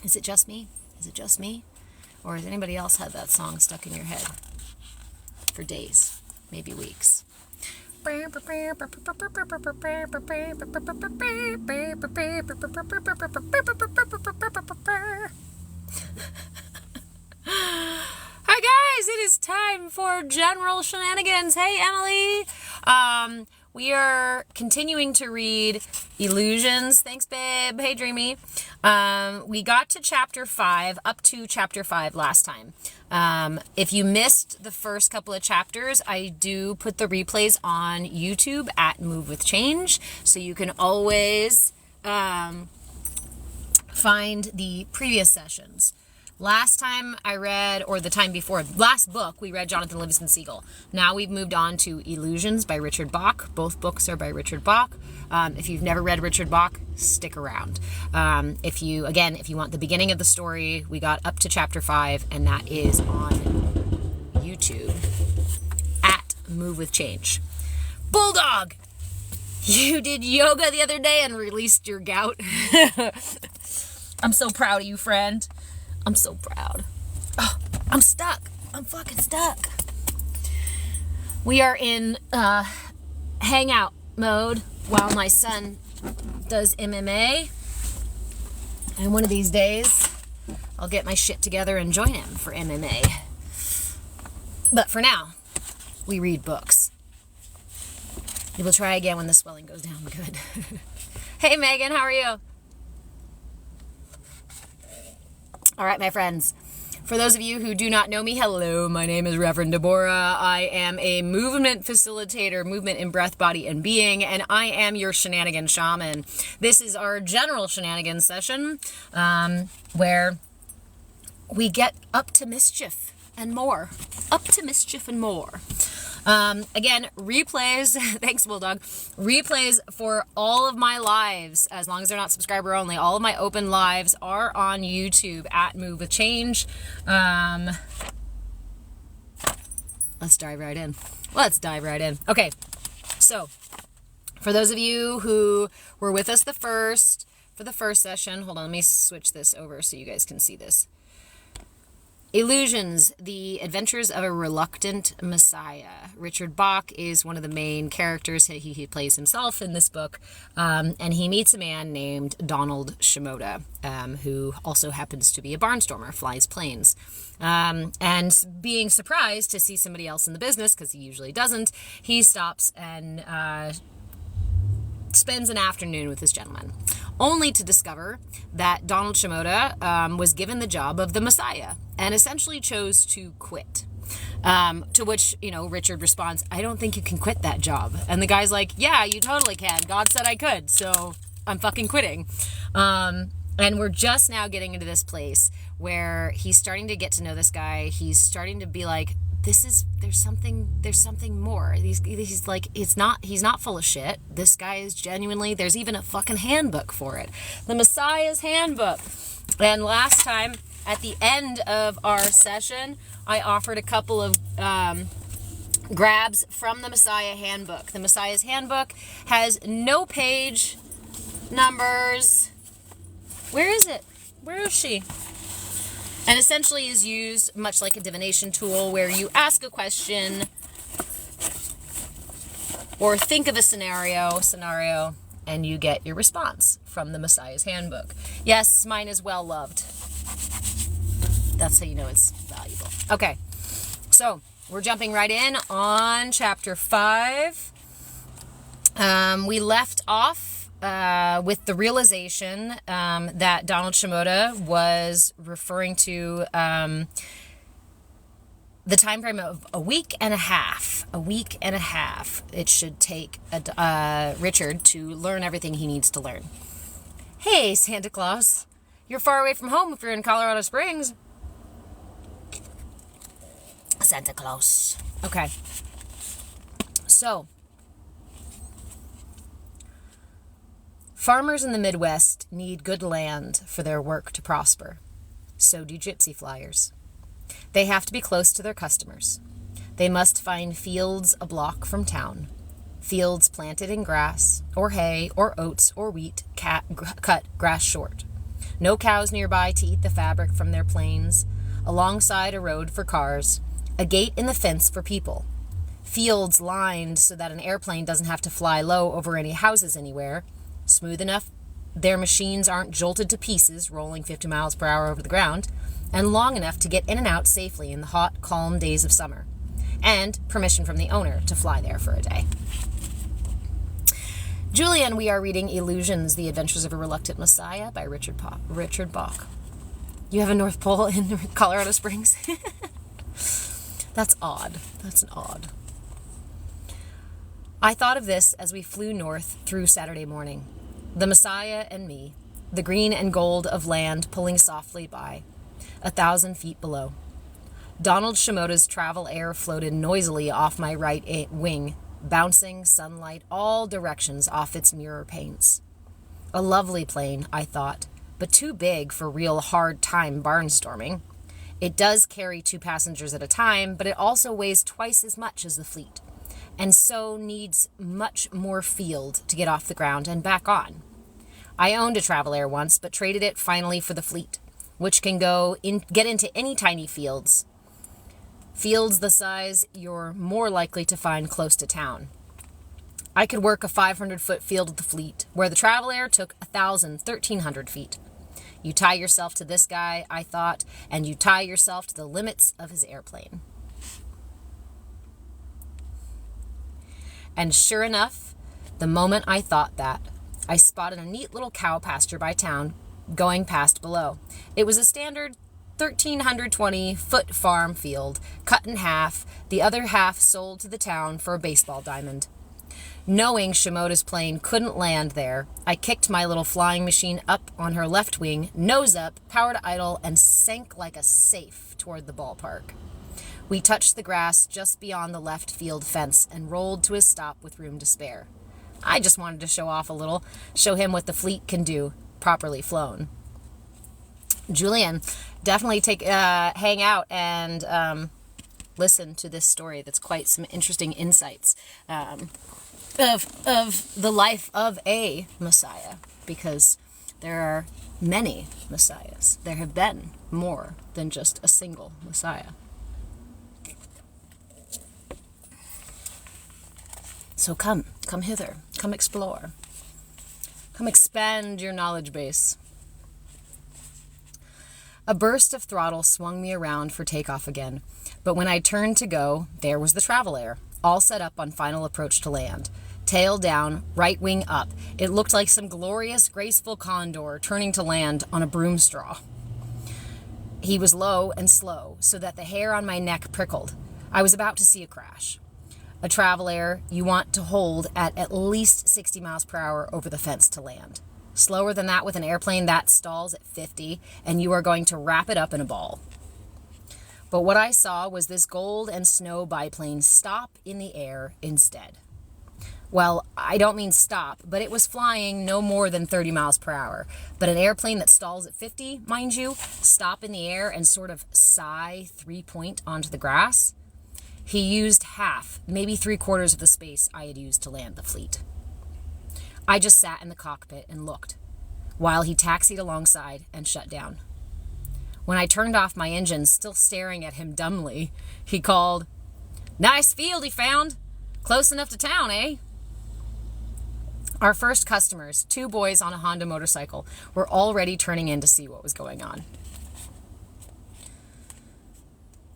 Is it just me? Is it just me? Or has anybody else had that song stuck in your head for days, maybe weeks? Hi guys, it is time for General Shenanigans. Hey Emily. We are continuing to read Illusions. Thanks, babe. Hey, Dreamy. We got to chapter 5, up to chapter 5 last time. If you missed the first couple of chapters, I do put the replays on YouTube at Move With Change, so you can always find the previous sessions. Last time I read, or the time before, last book, we read Jonathan Livingston Seagull. Now we've moved on to Illusions by Richard Bach. Both books are by Richard Bach. If you've never read Richard Bach, stick around. If you want the beginning of the story, we got up to chapter 5, and that is on YouTube at Move With Change. Bulldog! You did yoga the other day and released your gout. I'm so proud of you, friend. I'm so proud. Oh, I'm stuck. I'm fucking stuck. We are in hangout mode while my son does MMA. And one of these days, I'll get my shit together and join him for MMA. But for now, we read books. We will try again when the swelling goes down good. Hey, Megan, how are you? All right, my friends. For those of you who do not know me, hello, my name is Reverend Deborah. I am a movement facilitator, movement in breath, body, and being, and I am your shenanigan shaman. This is our general shenanigans session, where we get up to mischief and more. Up to mischief and more. Again, replays, thanks Bulldog, replays for all of my lives, as long as they're not subscriber only, all of my open lives are on YouTube at Move With Change. Let's dive right in. Okay, so for those of you who were with us for the first session, hold on, let me switch this over so you guys can see this. Illusions, the adventures of a reluctant messiah. Richard Bach is one of the main characters. He plays himself in this book, and he meets a man named Donald Shimoda, who also happens to be a barnstormer, flies planes. And being surprised to see somebody else in the business, because he usually doesn't, he stops and spends an afternoon with this gentleman, only to discover that Donald Shimoda was given the job of the Messiah and essentially chose to quit. To which, Richard responds, I don't think you can quit that job. And the guy's like, yeah, you totally can. God said I could, so I'm fucking quitting. And we're just now getting into this place where he's starting to get to know this guy. He's starting to be like, there's something more. He's like, he's not full of shit. This guy is genuinely, there's even a fucking handbook for it. The Messiah's Handbook. And last time, at the end of our session, I offered a couple of grabs from the Messiah Handbook. The Messiah's Handbook has no page numbers. Where is it? Where is she? And essentially is used much like a divination tool where you ask a question or think of a scenario, and you get your response from the Messiah's Handbook. Yes, mine is well loved. That's how you know it's valuable. Okay, so we're jumping right in on chapter 5. We left off with the realization that Donald Shimoda was referring to the time frame of a week and a half. It should take Richard to learn everything he needs to learn. Hey, Santa Claus. You're far away from home if you're in Colorado Springs. Santa Claus. Okay. So, farmers in the Midwest need good land for their work to prosper. So do gypsy flyers. They have to be close to their customers. They must find fields a block from town, fields planted in grass, or hay, or oats, or wheat, cut grass short. No cows nearby to eat the fabric from their plains, alongside a road for cars, a gate in the fence for people. Fields lined so that an airplane doesn't have to fly low over any houses anywhere, smooth enough their machines aren't jolted to pieces rolling 50 miles per hour over the ground, and long enough to get in and out safely in the hot, calm days of summer, and permission from the owner to fly there for a day. Julian, we are reading Illusions, The Adventures of a Reluctant Messiah by Richard Bach. You have a North Pole in Colorado Springs? That's odd. That's an odd. I thought of this as we flew north through Saturday morning. The Messiah and me, the green and gold of land pulling softly by, 1,000 feet below. Donald Shimoda's travel air floated noisily off my right wing, bouncing sunlight all directions off its mirror panes. A lovely plane, I thought, but too big for real hard time barnstorming. It does carry 2 passengers at a time, but it also weighs twice as much as the fleet, and so needs much more field to get off the ground and back on. I owned a Travel Air once, but traded it finally for the fleet, which can get into any tiny fields. Fields the size you're more likely to find close to town. I could work a 500-foot field with the fleet, where the Travel Air took 1,300 feet. You tie yourself to this guy, I thought, and you tie yourself to the limits of his airplane. And sure enough, the moment I thought that, I spotted a neat little cow pasture by town going past below. It was a standard 1,320-foot farm field, cut in half, the other half sold to the town for a baseball diamond. Knowing Shimoda's plane couldn't land there, I kicked my little flying machine up on her left wing, nose up, power to idle, and sank like a safe toward the ballpark. We touched the grass just beyond the left field fence and rolled to a stop with room to spare. I just wanted to show off a little, show him what the fleet can do, properly flown. Julian, definitely hang out and listen to this story. That's quite some interesting insights of the life of a Messiah, because there are many Messiahs. There have been more than just a single Messiah. So come hither, come explore, come expand your knowledge base. A burst of throttle swung me around for takeoff again, but when I turned to go, there was the Travel Air, all set up on final approach to land. Tail down, right wing up. It looked like some glorious, graceful condor turning to land on a broom straw. He was low and slow, so that the hair on my neck prickled. I was about to see a crash. A Travel Air you want to hold at least 60 miles per hour over the fence to land. Slower than that with an airplane that stalls at 50, and you are going to wrap it up in a ball. But what I saw was this gold and snow biplane stop in the air instead. Well, I don't mean stop, but it was flying no more than 30 miles per hour. But an airplane that stalls at 50, mind you, stop in the air and sort of sigh 3-point onto the grass. He used half, maybe 3/4 of the space I had used to land the fleet. I just sat in the cockpit and looked, while he taxied alongside and shut down. When I turned off my engine, still staring at him dumbly, he called, "Nice field he found. Close enough to town, eh?" Our first customers, 2 boys on a Honda motorcycle, were already turning in to see what was going on.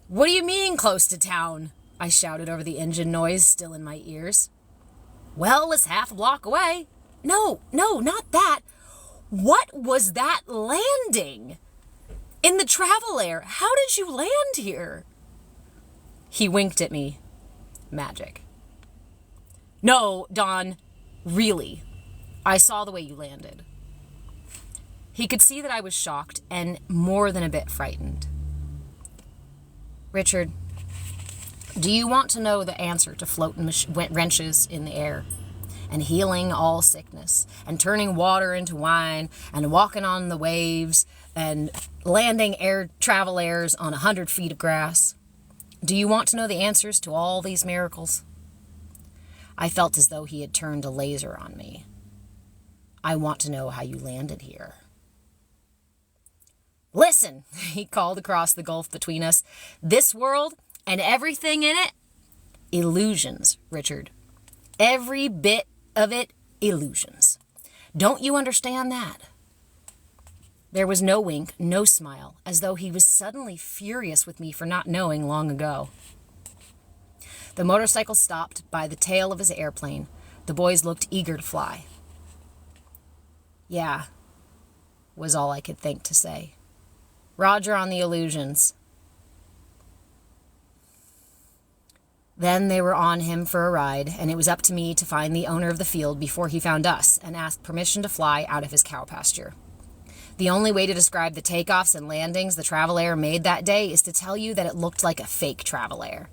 "What do you mean, close to town?" I shouted over the engine noise still in my ears. "Well, it's half a block away." No, not that. What was that landing? In the Travel Air. How did you land here? He winked at me. Magic. "No, Don, really. I saw the way you landed." He could see that I was shocked and more than a bit frightened. "Richard, do you want to know the answer to floating wrenches in the air? and healing all sickness, and turning water into wine, and walking on the waves, and landing travel airs on 100 feet of grass. Do you want to know the answers to all these miracles? I felt as though he had turned a laser on me. I want to know how you landed here. Listen, he called across the gulf between us. This world and everything in it, illusions, Richard. Every bit of it, illusions. Don't you understand that? There was no wink, no smile, as though he was suddenly furious with me for not knowing long ago. The motorcycle stopped by the tail of his airplane. The boys looked eager to fly. Yeah, was all I could think to say. Roger on the illusions. Then they were on him for a ride, and it was up to me to find the owner of the field before he found us and ask permission to fly out of his cow pasture. The only way to describe the takeoffs and landings the Travel Air made that day is to tell you that it looked like a fake Travel Air,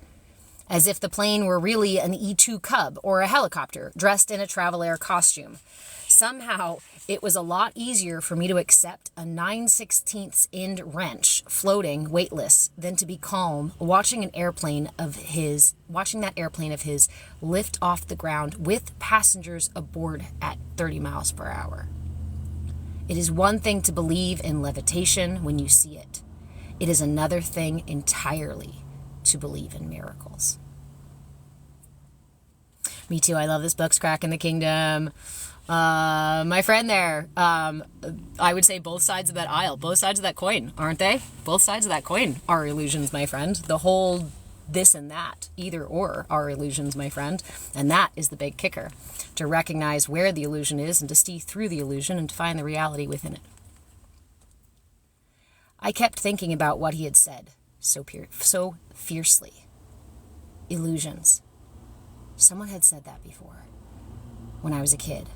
as if the plane were really an E-2 Cub or a helicopter dressed in a Travel Air costume. Somehow, it was a lot easier for me to accept a 9/16 end wrench floating weightless than to be calm watching that airplane of his lift off the ground with passengers aboard at 30 miles per hour. It is one thing to believe in levitation when you see it. It is another thing entirely to believe in miracles. Me too. I love this book's Cracking the Kingdom. My friend there, I would say both sides of that aisle, both sides of that coin, aren't they? Both sides of that coin are illusions, my friend. The whole this and that, either or, are illusions, my friend. And that is the big kicker, to recognize where the illusion is and to see through the illusion and to find the reality within it. I kept thinking about what he had said so fiercely. Illusions. Someone had said that before, when I was a kid.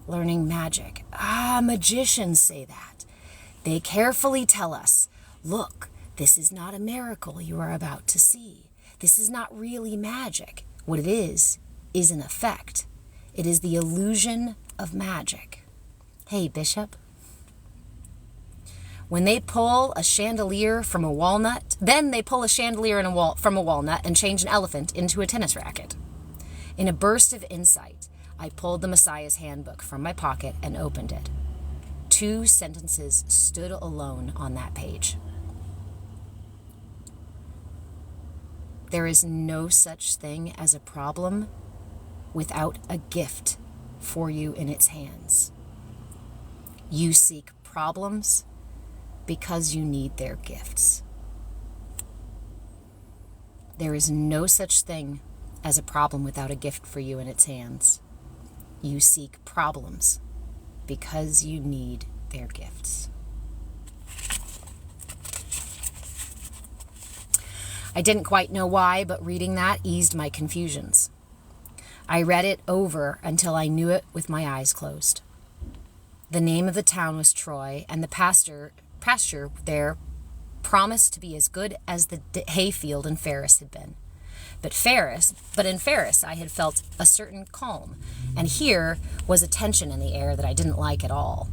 Learning magic. Magicians say that. They carefully tell us, look, this is not a miracle you are about to see. This is not really magic. What it is an effect. It is the illusion of magic. Hey, Bishop. When they pull a chandelier from a walnut, then they pull a chandelier from a walnut and change an elephant into a tennis racket. In a burst of insight, I pulled the Messiah's handbook from my pocket and opened it. 2 sentences stood alone on that page. There is no such thing as a problem without a gift for you in its hands. You seek problems because you need their gifts. There is no such thing as a problem without a gift for you in its hands. You seek problems because you need their gifts. I didn't quite know why, but reading that eased my confusions. I read it over until I knew it with my eyes closed. The name of the town was Troy, and the pasture there promised to be as good as the hayfield in Ferris had been. But in Ferris, I had felt a certain calm, and here was a tension in the air that I didn't like at all.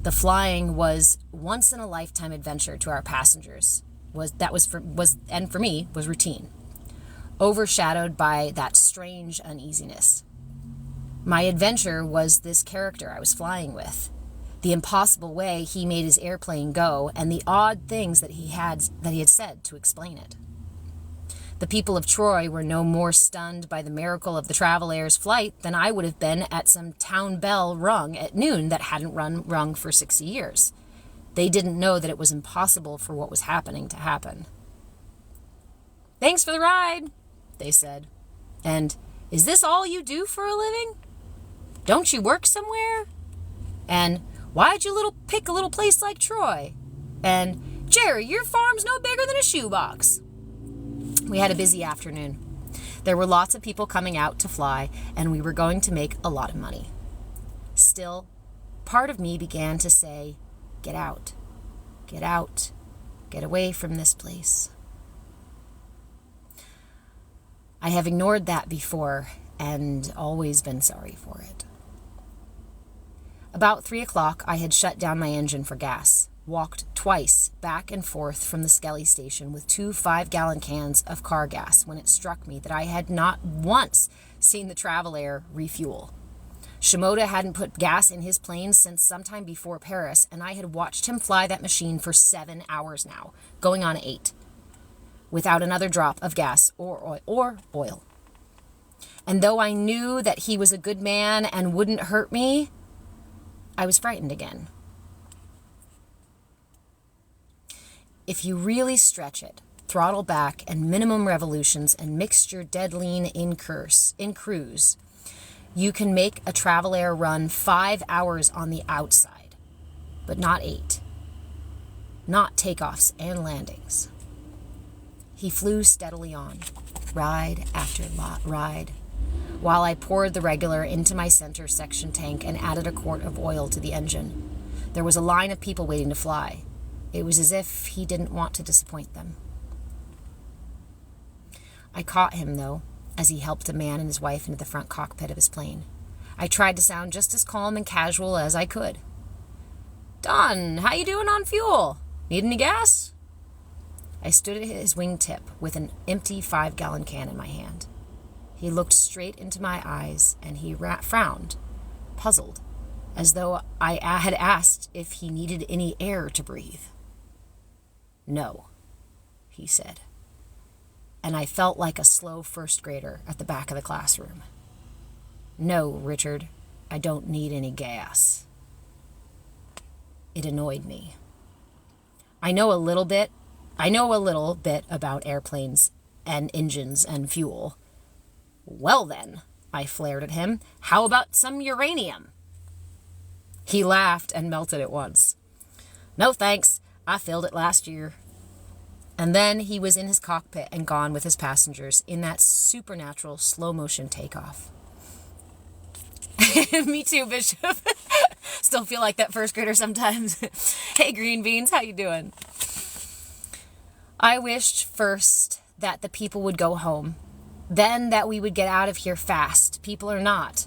The flying was once-in-a-lifetime adventure to our passengers, and for me, was routine, overshadowed by that strange uneasiness. My adventure was this character I was flying with, the impossible way he made his airplane go, and the odd things that he had said to explain it. The people of Troy were no more stunned by the miracle of the Travel Air's flight than I would have been at some town bell rung at noon that hadn't rung for 60 years. They didn't know that it was impossible for what was happening to happen. "Thanks for the ride," they said. And, "Is this all you do for a living? Don't you work somewhere?" And, "Why'd you pick a little place like Troy?" And, "Jerry, your farm's no bigger than a shoebox." We had a busy afternoon. There were lots of people coming out to fly, and we were going to make a lot of money. Still, part of me began to say, get out, get away from this place. I have ignored that before, and always been sorry for it. About 3 o'clock, I had shut down my engine for gas, walked twice back and forth from the Skelly station with 2 5-gallon cans of car gas when it struck me that I had not once seen the Travel Air refuel. Shimoda hadn't put gas in his plane since sometime before Paris, and I had watched him fly that machine for 7 hours now, going on 8, without another drop of gas or oil. And though I knew that he was a good man and wouldn't hurt me, I was frightened again. If you really stretch it, throttle back and minimum revolutions and mix your dead lean in cruise, you can make a Travel Air run 5 hours on the outside, but not 8. Not takeoffs and landings. He flew steadily on, ride after ride, while I poured the regular into my center section tank and added a quart of oil to the engine. There was a line of people waiting to fly. It was as if he didn't want to disappoint them. I caught him, though, as he helped a man and his wife into the front cockpit of his plane. I tried to sound just as calm and casual as I could. "Don, how you doing on fuel? Need any gas?" I stood at his wingtip with an empty 5-gallon can in my hand. He looked straight into my eyes, and he frowned, puzzled, as though I had asked if he needed any air to breathe. "No," he said, and I felt like a slow first grader at the back of the classroom. "No, Richard, I don't need any gas." It annoyed me. I know a little bit about airplanes and engines and fuel. "Well then," I flared at him, "how about some uranium?" He laughed and melted at once. "No thanks, I filled it last year." And then he was in his cockpit and gone with his passengers in that supernatural slow-motion takeoff. Me too, Bishop. Still feel like that first grader sometimes. Hey, green beans, how you doing? I wished first that the people would go home. Then that we would get out of here fast, people or not.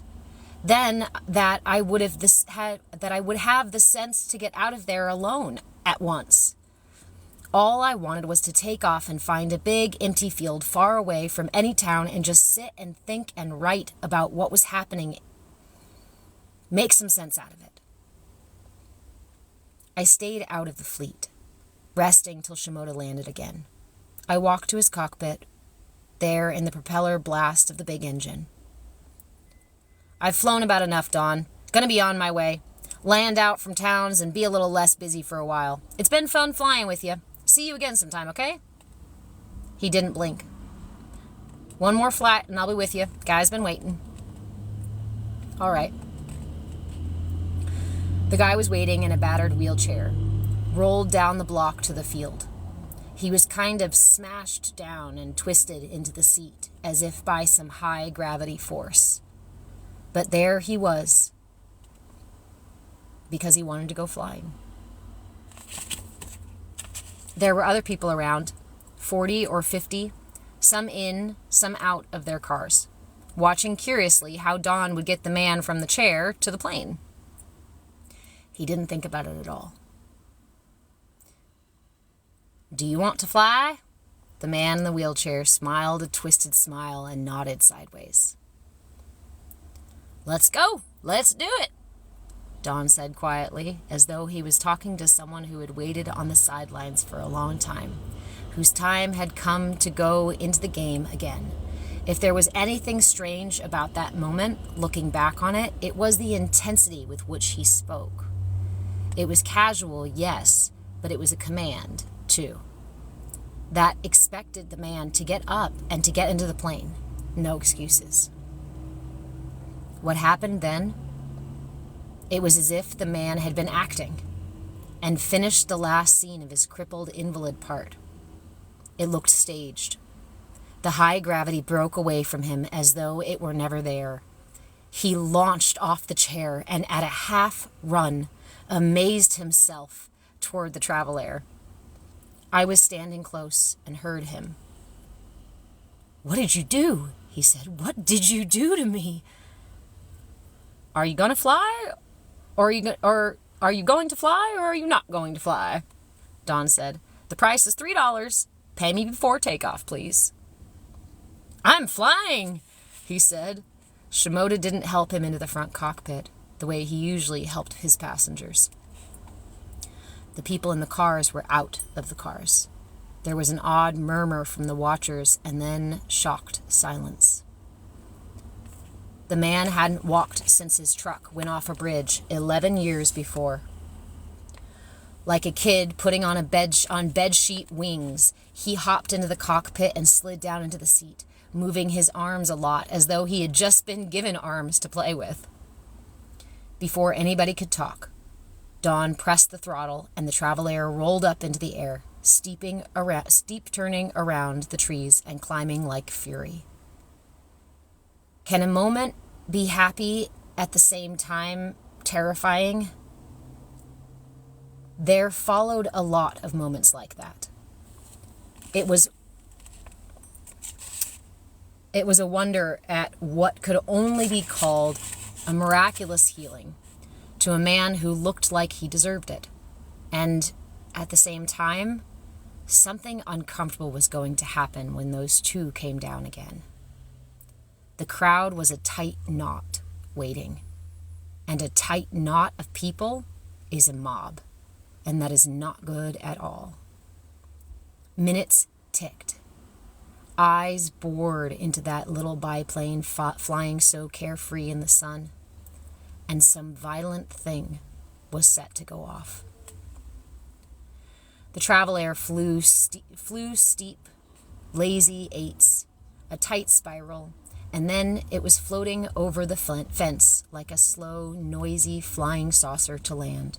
Then that I would have the sense to get out of there alone at once. All I wanted was to take off and find a big empty field far away from any town and just sit and think and write about what was happening. Make some sense out of it. I stayed out of the fleet, resting till Shimoda landed again. I walked to his cockpit, there in the propeller blast of the big engine. "I've flown about enough, Dawn. Gonna be on my way. Land out from towns and be a little less busy for a while. It's been fun flying with you. See you again sometime, okay?" He didn't blink. "One more flight and I'll be with you. Guy's been waiting." "All right." The guy was waiting in a battered wheelchair, rolled down the block to the field. He was kind of smashed down and twisted into the seat, as if by some high gravity force. But there he was, because he wanted to go flying. There were other people around, 40 or 50, some in, some out of their cars, watching curiously how Don would get the man from the chair to the plane. He didn't think about it at all. "Do you want to fly?" The man in the wheelchair smiled a twisted smile and nodded sideways. "Let's go. Let's do it," Don said quietly, as though he was talking to someone who had waited on the sidelines for a long time, whose time had come to go into the game again. If there was anything strange about that moment, looking back on it, it was the intensity with which he spoke. It was casual, yes, but it was a command, too, that expected the man to get up and to get into the plane. No excuses. What happened then? It was as if the man had been acting and finished the last scene of his crippled invalid part. It looked staged. The high gravity broke away from him as though it were never there. He launched off the chair and at a half run amazed himself toward the Travel Air. I was standing close and heard him. "What did you do?" he said. "What did you do to me?" "Are you going to fly? Or are you going to fly, or are you not going to fly?" Don said. "The price is $3. Pay me before takeoff, please." "I'm flying," he said. Shimoda didn't help him into the front cockpit the way he usually helped his passengers. The people in the cars were out of the cars. There was an odd murmur from the watchers and then shocked silence. The man hadn't walked since his truck went off a bridge 11 years before. Like a kid putting on bedsheet wings, he hopped into the cockpit and slid down into the seat, moving his arms a lot as though he had just been given arms to play with. Before anybody could talk, Don pressed the throttle and the Travel-Air rolled up into the air, steep turning around the trees and climbing like fury. Can a moment be happy at the same time terrifying? There followed a lot of moments like that. It was a wonder at what could only be called a miraculous healing to a man who looked like he deserved it. And at the same time, something uncomfortable was going to happen when those two came down again. The crowd was a tight knot waiting, and a tight knot of people is a mob, and that is not good at all. Minutes ticked. Eyes bored into that little biplane flying so carefree in the sun, and some violent thing was set to go off. The Travel-Air flew steep, lazy eights, a tight spiral, and then it was floating over the fence like a slow, noisy flying saucer to land.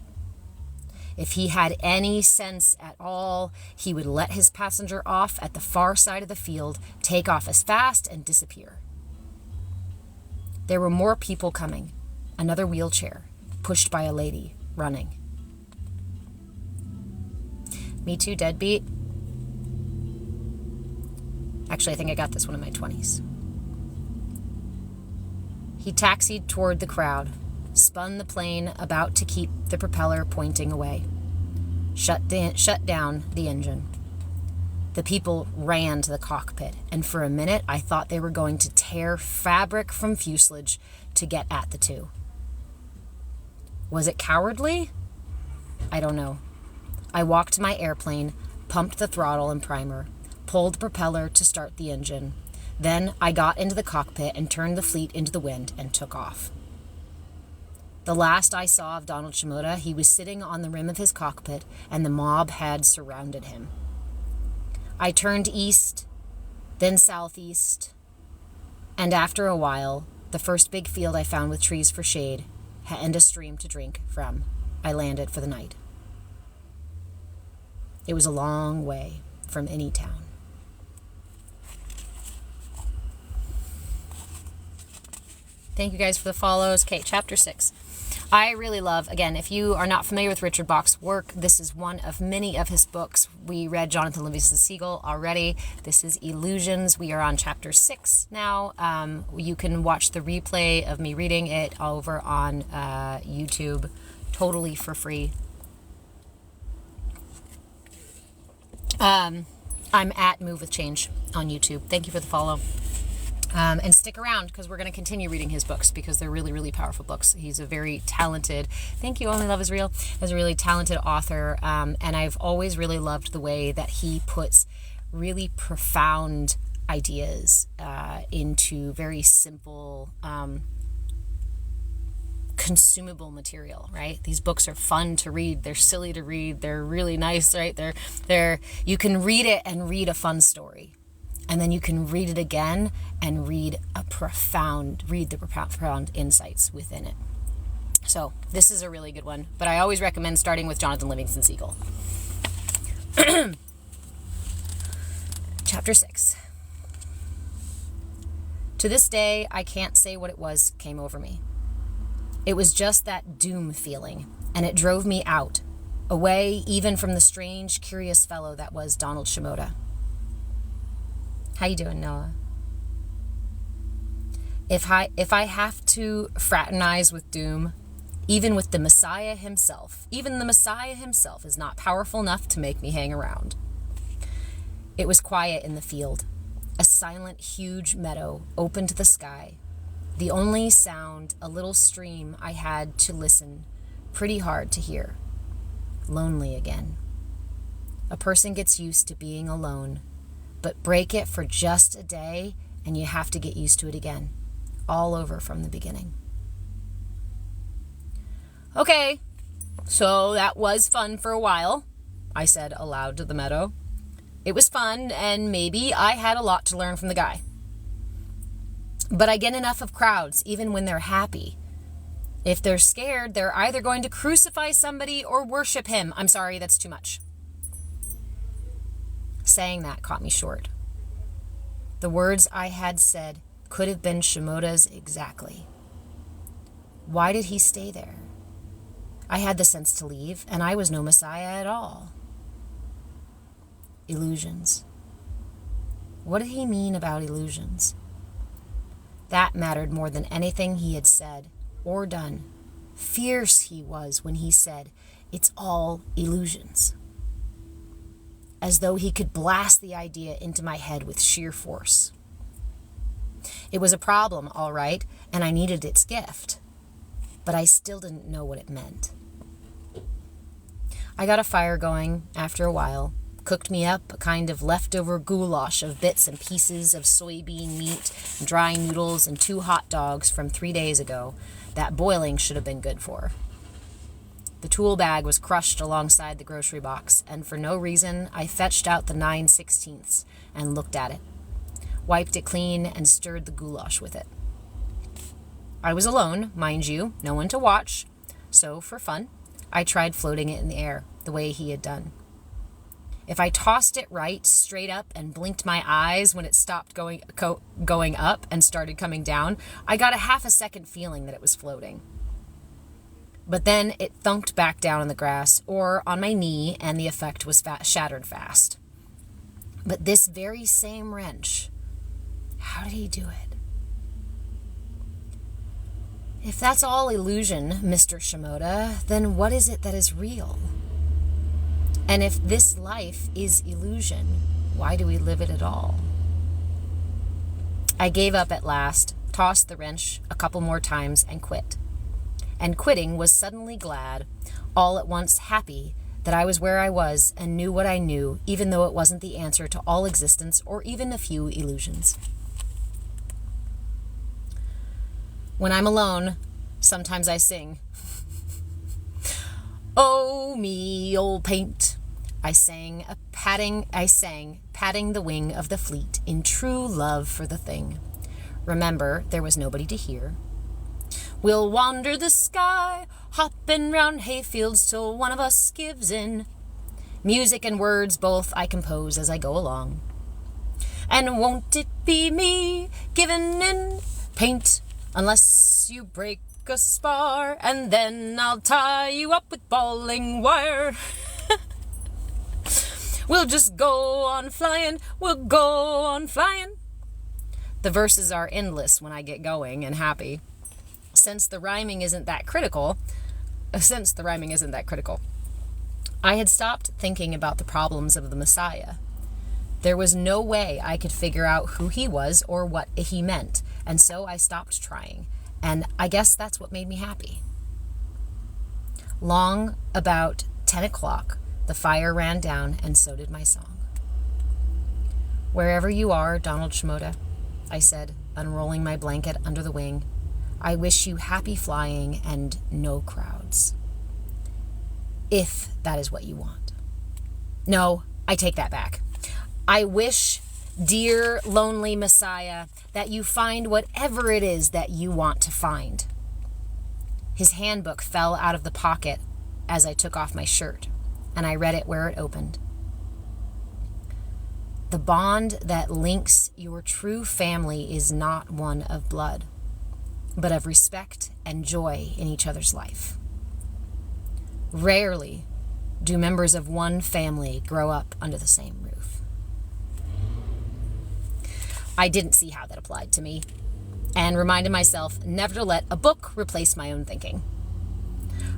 If he had any sense at all, he would let his passenger off at the far side of the field, take off as fast, and disappear. There were more people coming. Another wheelchair, pushed by a lady, running. Me Too, Deadbeat. Actually, I think I got this one in my 20s. He taxied toward the crowd, spun the plane about to keep the propeller pointing away, shut down the engine. The people ran to the cockpit, and for a minute I thought they were going to tear fabric from fuselage to get at the two. Was it cowardly? I don't know. I walked to my airplane, pumped the throttle and primer, pulled the propeller to start the engine. Then I got into the cockpit and turned the fleet into the wind and took off. The last I saw of Donald Shimoda, he was sitting on the rim of his cockpit, and the mob had surrounded him. I turned east, then southeast, and after a while, the first big field I found with trees for shade and a stream to drink from, I landed for the night. It was a long way from any town. Thank you guys for the follows. Okay, chapter 6. I really love, again, if you are not familiar with Richard Bach's work, this is one of many of his books. We read Jonathan Livingston Seagull already. This is Illusions. We are on chapter 6 now. You can watch the replay of me reading it over on YouTube totally for free. I'm at Move With Change on YouTube. Thank you for the follow. And stick around because we're going to continue reading his books because they're really, really powerful books. He's a very talented, thank you, Only Love Is Real, is a really talented author. And I've always really loved the way that he puts really profound ideas into very simple, consumable material, right? These books are fun to read. They're silly to read. They're really nice, right? They're you can read it and read a fun story. And then you can read it again and read the profound insights within it. So this is a really good one, but I always recommend starting with Jonathan Livingston Seagull. Chapter 6. To this day, I can't say what it was came over me. It was just that doom feeling, and it drove me out, away even from the strange, curious fellow that was Donald Shimoda. How you doing, Noah? If I have to fraternize with doom, even with the Messiah himself, even the Messiah himself is not powerful enough to make me hang around. It was quiet in the field. A silent, huge meadow open to the sky. The only sound, a little stream I had to listen, pretty hard to hear. Lonely again. A person gets used to being alone, but break it for just a day and you have to get used to it again. All over from the beginning. Okay, so that was fun for a while, I said aloud to the meadow. It was fun, and maybe I had a lot to learn from the guy. But I get enough of crowds, even when they're happy. If they're scared, they're either going to crucify somebody or worship him. I'm sorry, that's too much. Saying that caught me short. The words I had said could have been Shimoda's exactly. Why did he stay there? I had the sense to leave, and I was no Messiah at all. Illusions. What did he mean about illusions? That mattered more than anything he had said or done. Fierce he was when he said, "It's all illusions." As though he could blast the idea into my head with sheer force. It was a problem, all right, and I needed its gift. But I still didn't know what it meant. I got a fire going after a while, cooked me up a kind of leftover goulash of bits and pieces of soybean meat, dry noodles, and 2 hot dogs from 3 days ago that boiling should have been good for. The tool bag was crushed alongside the grocery box, and for no reason, I fetched out the 9/16 and looked at it, wiped it clean, and stirred the goulash with it. I was alone, mind you, no one to watch, so for fun, I tried floating it in the air, the way he had done. If I tossed it right, straight up, and blinked my eyes when it stopped going up and started coming down, I got a half a second feeling that it was floating. But then it thunked back down in the grass or on my knee, and the effect was shattered fast. But this very same wrench, how did he do it? If that's all illusion, Mr. Shimoda, then what is it that is real? And if this life is illusion, why do we live it at all? I gave up at last, tossed the wrench a couple more times, and quit. And quitting was suddenly glad, all at once happy, that I was where I was and knew what I knew, even though it wasn't the answer to all existence or even a few illusions. When I'm alone, sometimes I sing. Oh, me old paint. I sang, patting the wing of the fleet in true love for the thing. Remember, there was nobody to hear. We'll wander the sky, hopping round hayfields till one of us gives in. Music and words both I compose as I go along. And won't it be me giving in? Paint, unless you break a spar, and then I'll tie you up with bawling wire. We'll just go on flying, we'll go on flying. The verses are endless when I get going and happy. Since the rhyming isn't that critical, I had stopped thinking about the problems of the Messiah. There was no way I could figure out who he was or what he meant, and so I stopped trying, and I guess that's what made me happy. Long about 10 o'clock, the fire ran down, and so did my song. Wherever you are, Donald Shimoda, I said, unrolling my blanket under the wing, I wish you happy flying and no crowds. If that is what you want. No, I take that back. I wish, dear lonely Messiah, that you find whatever it is that you want to find. His handbook fell out of the pocket as I took off my shirt, and I read it where it opened. The bond that links your true family is not one of blood, but of respect and joy in each other's life. Rarely do members of one family grow up under the same roof. I didn't see how that applied to me. and reminded myself never to let a book replace my own thinking.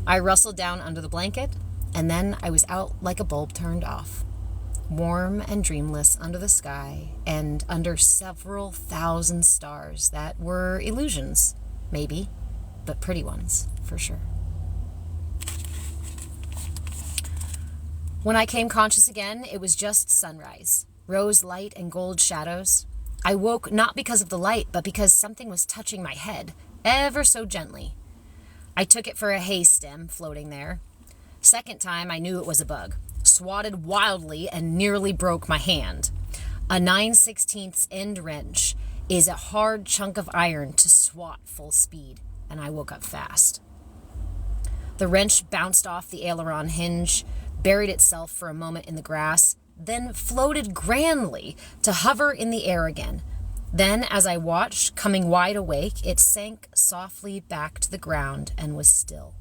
I rustled down under the blanket, and then I was out like a bulb turned off, warm and dreamless under the sky and under several thousand stars that were illusions, maybe, but pretty ones, for sure. When I came conscious again, it was just sunrise, rose light and gold shadows. I woke not because of the light, but because something was touching my head, ever so gently. I took it for a hay stem floating there. Second time, I knew it was a bug, swatted wildly and nearly broke my hand. A 9/16 end wrench is a hard chunk of iron to swat full speed, and I woke up fast. The wrench bounced off the aileron hinge, buried itself for a moment in the grass, then floated grandly to hover in the air again. Then, as I watched, coming wide awake, it sank softly back to the ground and was still.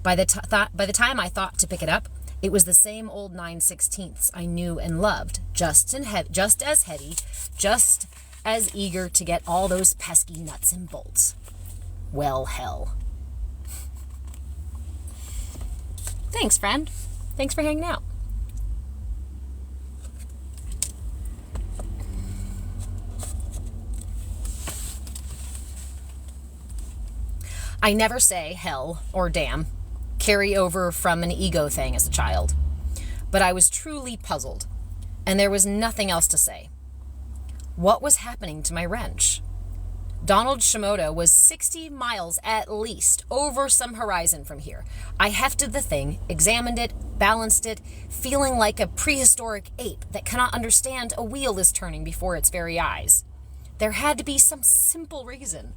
By the time I thought to pick it up, it was the same old 9/16 I knew and loved, just as heady, just as eager to get all those pesky nuts and bolts. Well, hell. Thanks, friend. Thanks for hanging out. I never say hell or damn, carry over from an ego thing as a child. But I was truly puzzled, and there was nothing else to say. What was happening to my wrench? Donald Shimoda was 60 miles at least over some horizon from here. I hefted the thing, examined it, balanced it, feeling like a prehistoric ape that cannot understand a wheel is turning before its very eyes. There had to be some simple reason.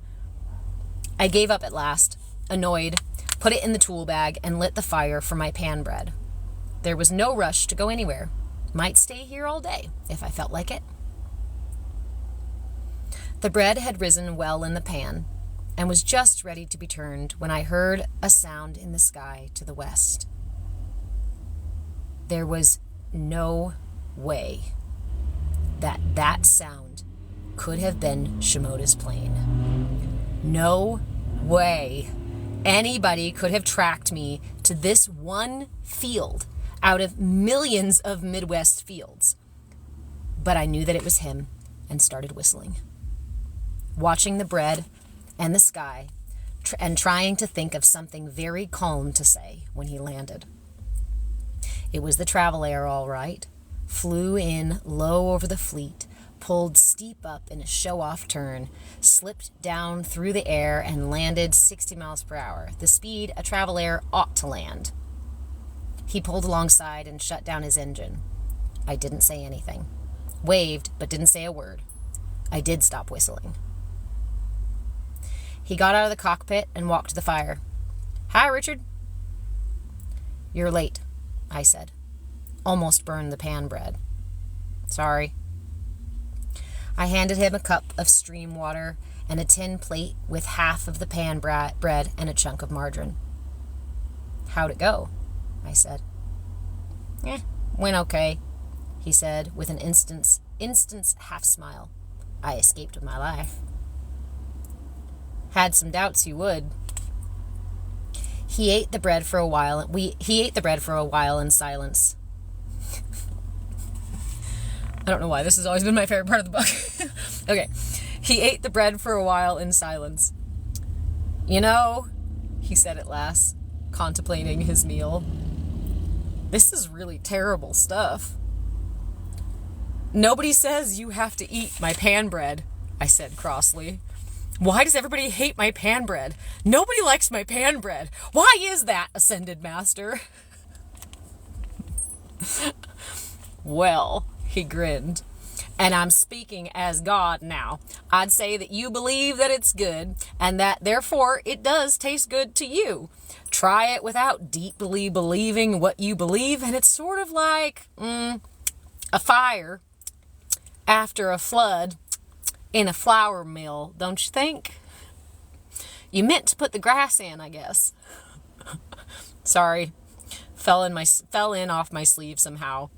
I gave up at last, annoyed, put it in the tool bag, and lit the fire for my pan bread. There was no rush to go anywhere. Might stay here all day if I felt like it. The bread had risen well in the pan and was just ready to be turned when I heard a sound in the sky to the west. There was no way that sound could have been Shimoda's plane. No way anybody could have tracked me to this one field out of millions of Midwest fields. But I knew that it was him and started whistling, watching the bread and the sky and trying to think of something very calm to say when he landed. It was the travel air, all right. Flew in low over the fleet, pulled steep up in a show-off turn, slipped down through the air, and landed 60 miles per hour, the speed a travel air ought to land. He pulled alongside and shut down his engine. I didn't say anything. Waved, but didn't say a word. I did stop whistling. He got out of the cockpit and walked to the fire. "Hi, Richard." "You're late," I said. Almost burned the pan bread. "Sorry." I handed him a cup of stream water and a tin plate with half of the pan bread and a chunk of margarine. "How'd it go?" I said. Went okay," he said with an instant's half smile. I escaped with my life. "Had some doubts you would." He ate the bread for a while. He ate the bread for a while in silence. I don't know why. This has always been my favorite part of the book. Okay. He ate the bread for a while in silence. "You know," he said at last, contemplating his meal, "this is really terrible stuff." "Nobody says you have to eat my pan bread," I said crossly. "Why does everybody hate my pan bread? Nobody likes my pan bread. Why is that, Ascended Master?" "Well," he grinned, "and I'm speaking as God now. I'd say that you believe that it's good, and that therefore it does taste good to you. Try it without deeply believing what you believe, and it's sort of like a fire after a flood in a flour mill, don't you think? You meant to put the grass in, I guess." Sorry, fell in off my sleeve somehow.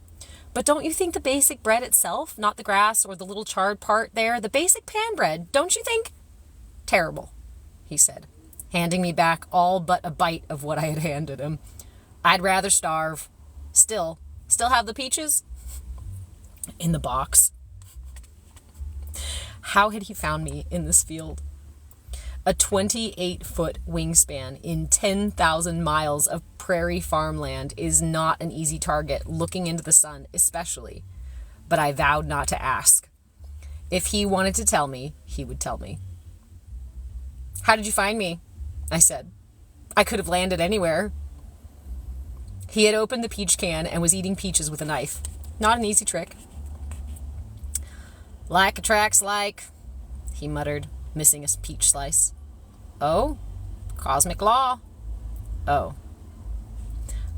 "But don't you think the basic bread itself, not the grass or the little charred part there, the basic pan bread, don't you think Terrible, he said, handing me back all but a bite of what I had handed him. I'd rather starve. Still have the peaches? In the box. How had he found me in this field? A 28-foot wingspan in 10,000 miles of prairie farmland is not an easy target looking into the sun, especially. But I vowed not to ask. If he wanted to tell me, he would tell me. How did you find me? I said. I could have landed anywhere. He had opened the peach can and was eating peaches with a knife. Not an easy trick. Like attracts like, he muttered, missing a peach slice. Oh, cosmic law. Oh.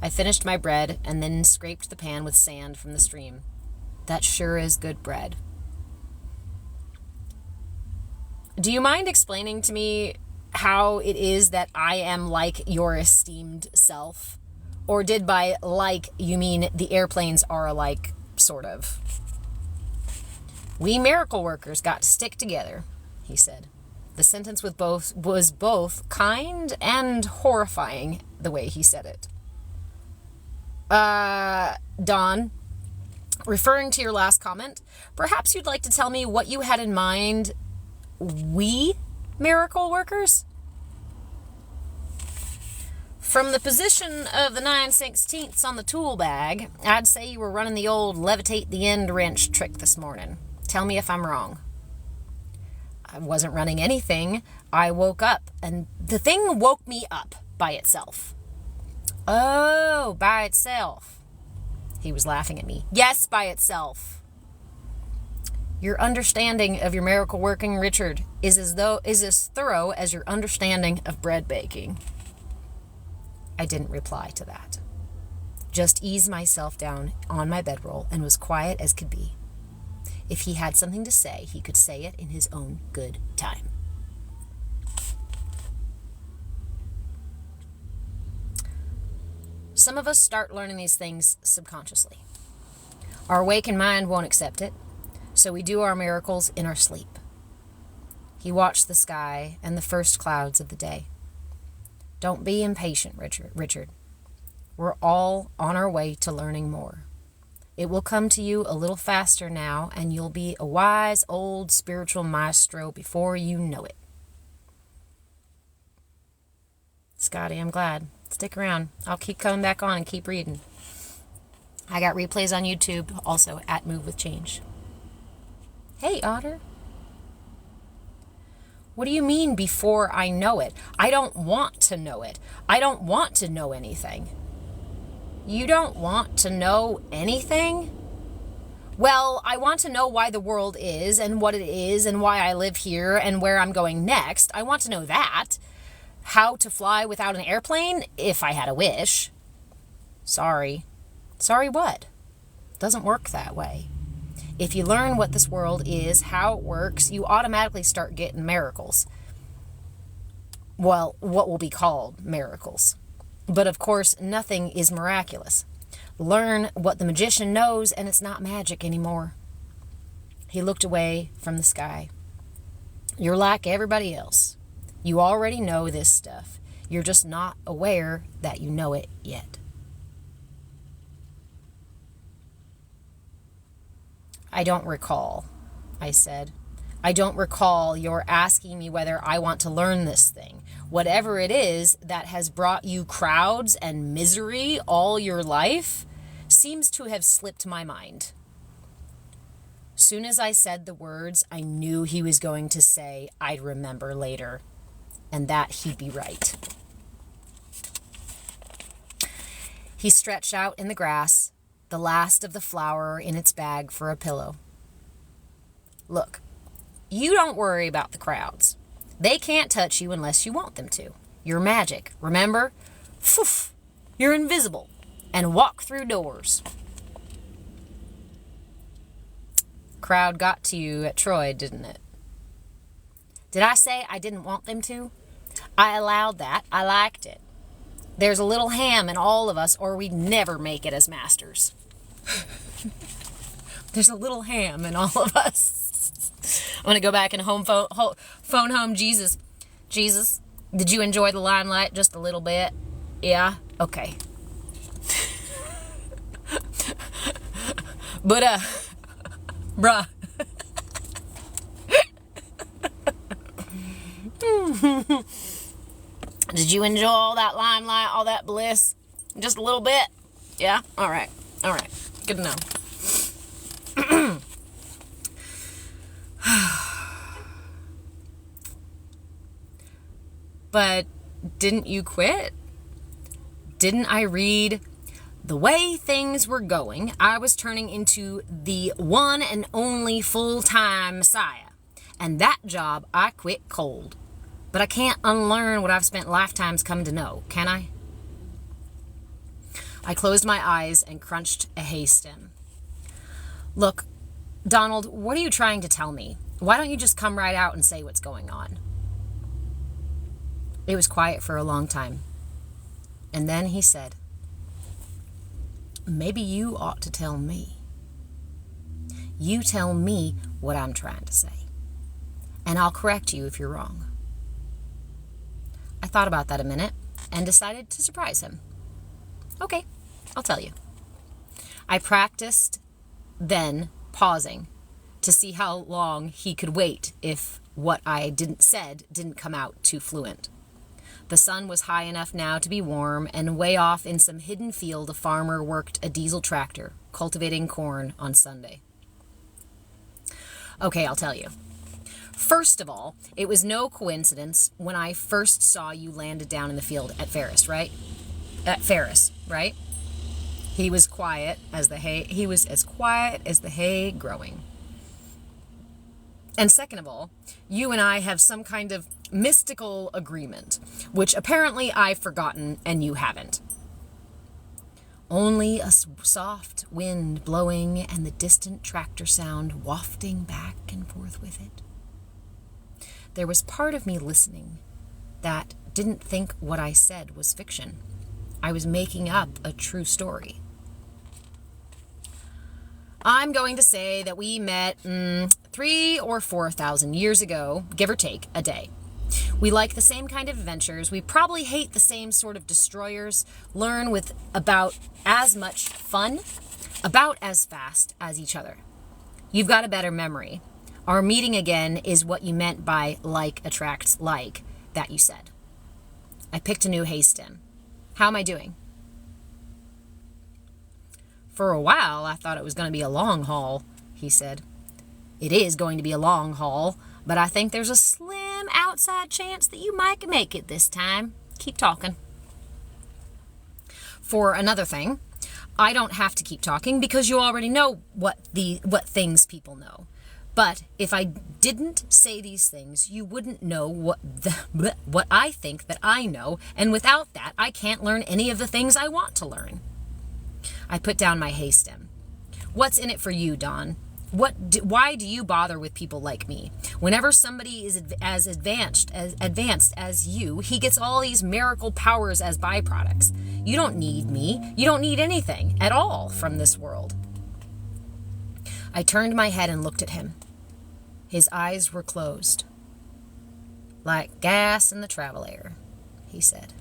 I finished my bread and then scraped the pan with sand from the stream. That sure is good bread. Do you mind explaining to me how it is that I am like your esteemed self? Or did by like you mean the airplanes are alike, sort of? We miracle workers got to stick together, he said. The sentence was both kind and horrifying the way he said it. Don, referring to your last comment, perhaps you'd like to tell me what you had in mind, we miracle workers? From the position of the 9/16 on the tool bag, I'd say you were running the old levitate the end wrench trick this morning. Tell me if I'm wrong. I wasn't running anything. I woke up, and the thing woke me up by itself. Oh, by itself. He was laughing at me. Yes, by itself. Your understanding of your miracle working, Richard, is as thorough as your understanding of bread baking. I didn't reply to that. Just eased myself down on my bedroll and was quiet as could be. If he had something to say, he could say it in his own good time. Some of us start learning these things subconsciously. Our awakened mind won't accept it, so we do our miracles in our sleep. He watched the sky and the first clouds of the day. Don't be impatient, Richard. We're all on our way to learning more. It will come to you a little faster now, and you'll be a wise old spiritual maestro before you know it. Scotty, I'm glad. Stick around. I'll keep coming back on and keep reading. I got replays on YouTube, also at Move With Change. Hey, Otter. What do you mean before I know it? I don't want to know it. I don't want to know anything. You don't want to know anything? Well, I want to know why the world is and what it is and why I live here and where I'm going next. I want to know that. How to fly without an airplane, if I had a wish. Sorry. Sorry what? Doesn't work that way. If you learn what this world is, how it works, you automatically start getting miracles. Well, what will be called miracles. But of course, nothing is miraculous. Learn what the magician knows, and it's not magic anymore. He looked away from the sky. You're like everybody else. You already know this stuff. You're just not aware that you know it yet. I don't recall, I said. I don't recall your asking me whether I want to learn this thing. Whatever it is that has brought you crowds and misery all your life seems to have slipped my mind. Soon as I said the words, I knew he was going to say, I'd remember later, and that he'd be right. He stretched out in the grass, the last of the flour in its bag for a pillow. Look, you don't worry about the crowds. They can't touch you unless you want them to. You're magic, remember? Poof, you're invisible and walk through doors. Crowd got to you at Troy, didn't it? Did I say I didn't want them to? I allowed that. I liked it. There's a little ham in all of us, or we'd never make it as masters. There's a little ham in all of us. I'm going to go back and phone home Jesus. Jesus, did you enjoy the limelight just a little bit? Yeah? Okay. But, bruh. Did you enjoy all that limelight, all that bliss? Just a little bit? Yeah? All right. All right. Good to know. But didn't you quit? Didn't I read, the way things were going, I was turning into the one and only full-time Messiah. And that job I quit cold. But I can't unlearn what I've spent lifetimes coming to know, can I? I closed my eyes and crunched a hay stem. Look, Donald, what are you trying to tell me? Why don't you just come right out and say what's going on? It was quiet for a long time. And then he said, maybe you ought to tell me. You tell me what I'm trying to say. And I'll correct you if you're wrong. I thought about that a minute and decided to surprise him. Okay, I'll tell you. I practiced then pausing to see how long he could wait if what I didn't come out too fluent. The sun was high enough now to be warm, and way off in some hidden field a farmer worked a diesel tractor, cultivating corn on Sunday. Okay, I'll tell you. First of all, it was no coincidence when I first saw you landed down in the field at Ferris, right? At Ferris, right? He was quiet as the hay. He was as quiet as the hay growing. And second of all, you and I have some kind of mystical agreement, which apparently I've forgotten and you haven't. Only a soft wind blowing and the distant tractor sound wafting back and forth with it. There was part of me listening that didn't think what I said was fiction. I was making up a true story. I'm going to say that we met 3,000 or 4,000 years ago, give or take a day. We like the same kind of adventures. We probably hate the same sort of destroyers, learn with about as much fun, about as fast as each other. You've got a better memory. Our meeting again is what you meant by like attracts like that you said. I picked a new hay stem. How am I doing? For a while, I thought it was going to be a long haul, he said. It is going to be a long haul, but I think there's a slim outside chance that you might make it this time. Keep talking. For another thing, I don't have to keep talking because you already know what things people know. But if I didn't say these things, you wouldn't know what I think that I know, and without that, I can't learn any of the things I want to learn. I put down my hay stem. What's in it for you, Don? Why do you bother with people like me? Whenever somebody is as advanced as you, he gets all these miracle powers as byproducts. You don't need me. You don't need anything at all from this world. I turned my head and looked at him. His eyes were closed. Like gas in the travel air, he said.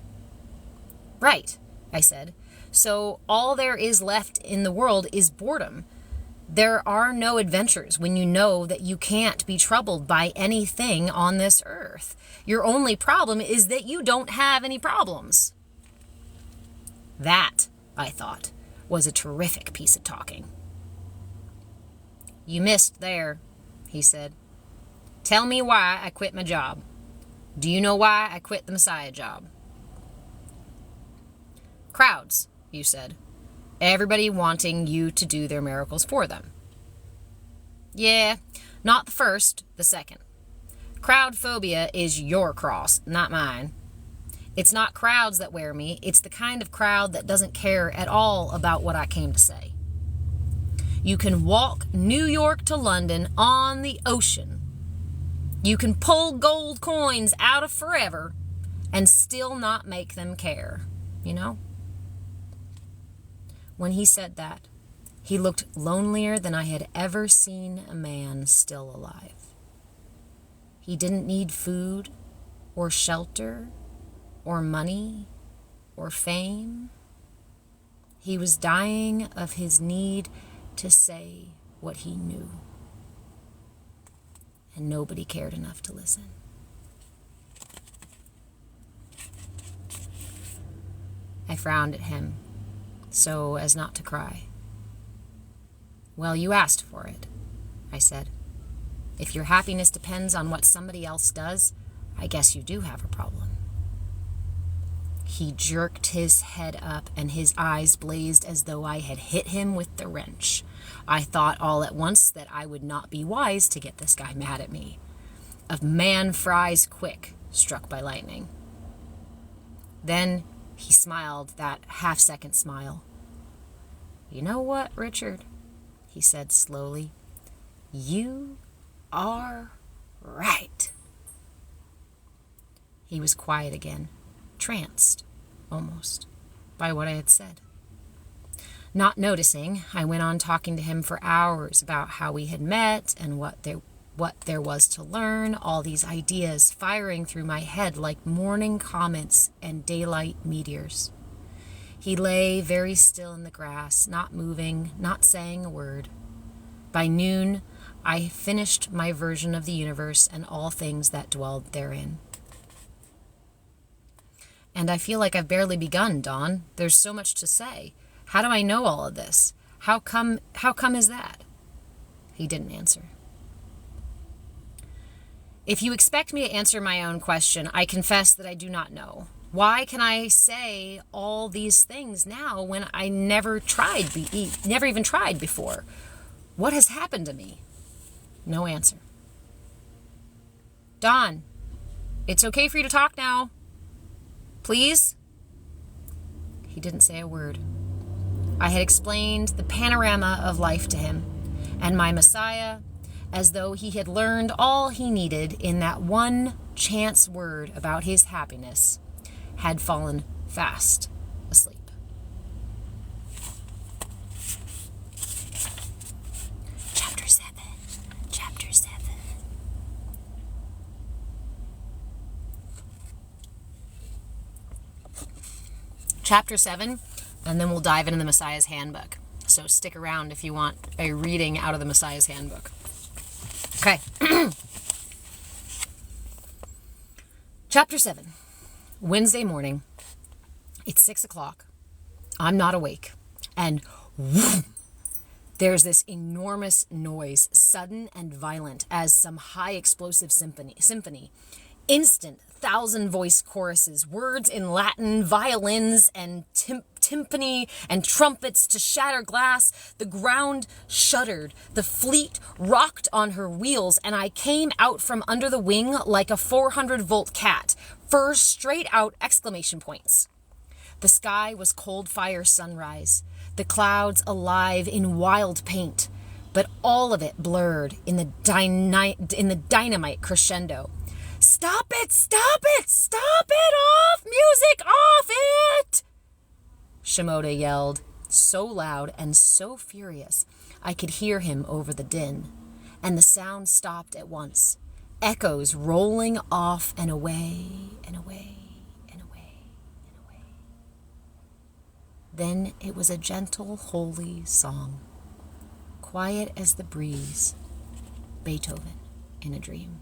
Right, I said. So all there is left in the world is boredom. There are no adventures when you know that you can't be troubled by anything on this earth. Your only problem is that you don't have any problems. That, I thought, was a terrific piece of talking. You missed there, he said. Tell me why I quit my job. Do you know why I quit the Messiah job? Crowds, you said. Everybody wanting you to do their miracles for them. Yeah, not the first, the second. Crowd phobia is your cross, not mine. It's not crowds that wear me, it's the kind of crowd that doesn't care at all about what I came to say. You can walk New York to London on the ocean. You can pull gold coins out of forever and still not make them care, you know? When he said that, he looked lonelier than I had ever seen a man still alive. He didn't need food or shelter or money or fame. He was dying of his need to say what he knew. And nobody cared enough to listen. I frowned at him so as not to cry. Well, you asked for it, I said. If your happiness depends on what somebody else does, I guess you do have a problem. He jerked his head up and his eyes blazed as though I had hit him with the wrench. I thought all at once that I would not be wise to get this guy mad at me. A man fries quick, struck by lightning. Then he smiled that half-second smile. You know what, Richard? He said slowly. You are right. He was quiet again, tranced, almost, by what I had said. Not noticing, I went on talking to him for hours about how we had met and what there was to learn, all these ideas firing through my head like morning comets and daylight meteors. He lay very still in the grass, not moving, not saying a word. By noon, I finished my version of the universe and all things that dwelled therein. And I feel like I've barely begun, Dawn. There's so much to say. How do I know all of this? How come is that? He didn't answer. If you expect me to answer my own question, I confess that I do not know. Why can I say all these things now when I never even tried before? What has happened to me? No answer. Dawn, it's okay for you to talk now. Please? He didn't say a word. I had explained the panorama of life to him and my Messiah as though he had learned all he needed in that one chance word about his happiness, had fallen fast asleep. Chapter 7. Chapter 7, and then we'll dive into the Messiah's Handbook. So stick around if you want a reading out of the Messiah's Handbook. Okay. Chapter 7. Wednesday morning. It's 6 o'clock. I'm not awake. And whoom, there's this enormous noise, sudden and violent as some high explosive symphony. Instant 1,000-voice choruses, words in Latin, violins and timpani and trumpets to shatter glass. The ground shuddered. The fleet rocked on her wheels, and I came out from under the wing like a 400-volt cat. Furs straight out, exclamation points. The sky was cold fire sunrise. The clouds alive in wild paint, but all of it blurred in the dynamite crescendo. Stop it! Stop it! Stop it! Off! Music! Off it! Shimoda yelled, so loud and so furious I could hear him over the din, and the sound stopped at once, echoes rolling off and away and away and away and away. Then it was a gentle, holy song, quiet as the breeze, Beethoven in a dream.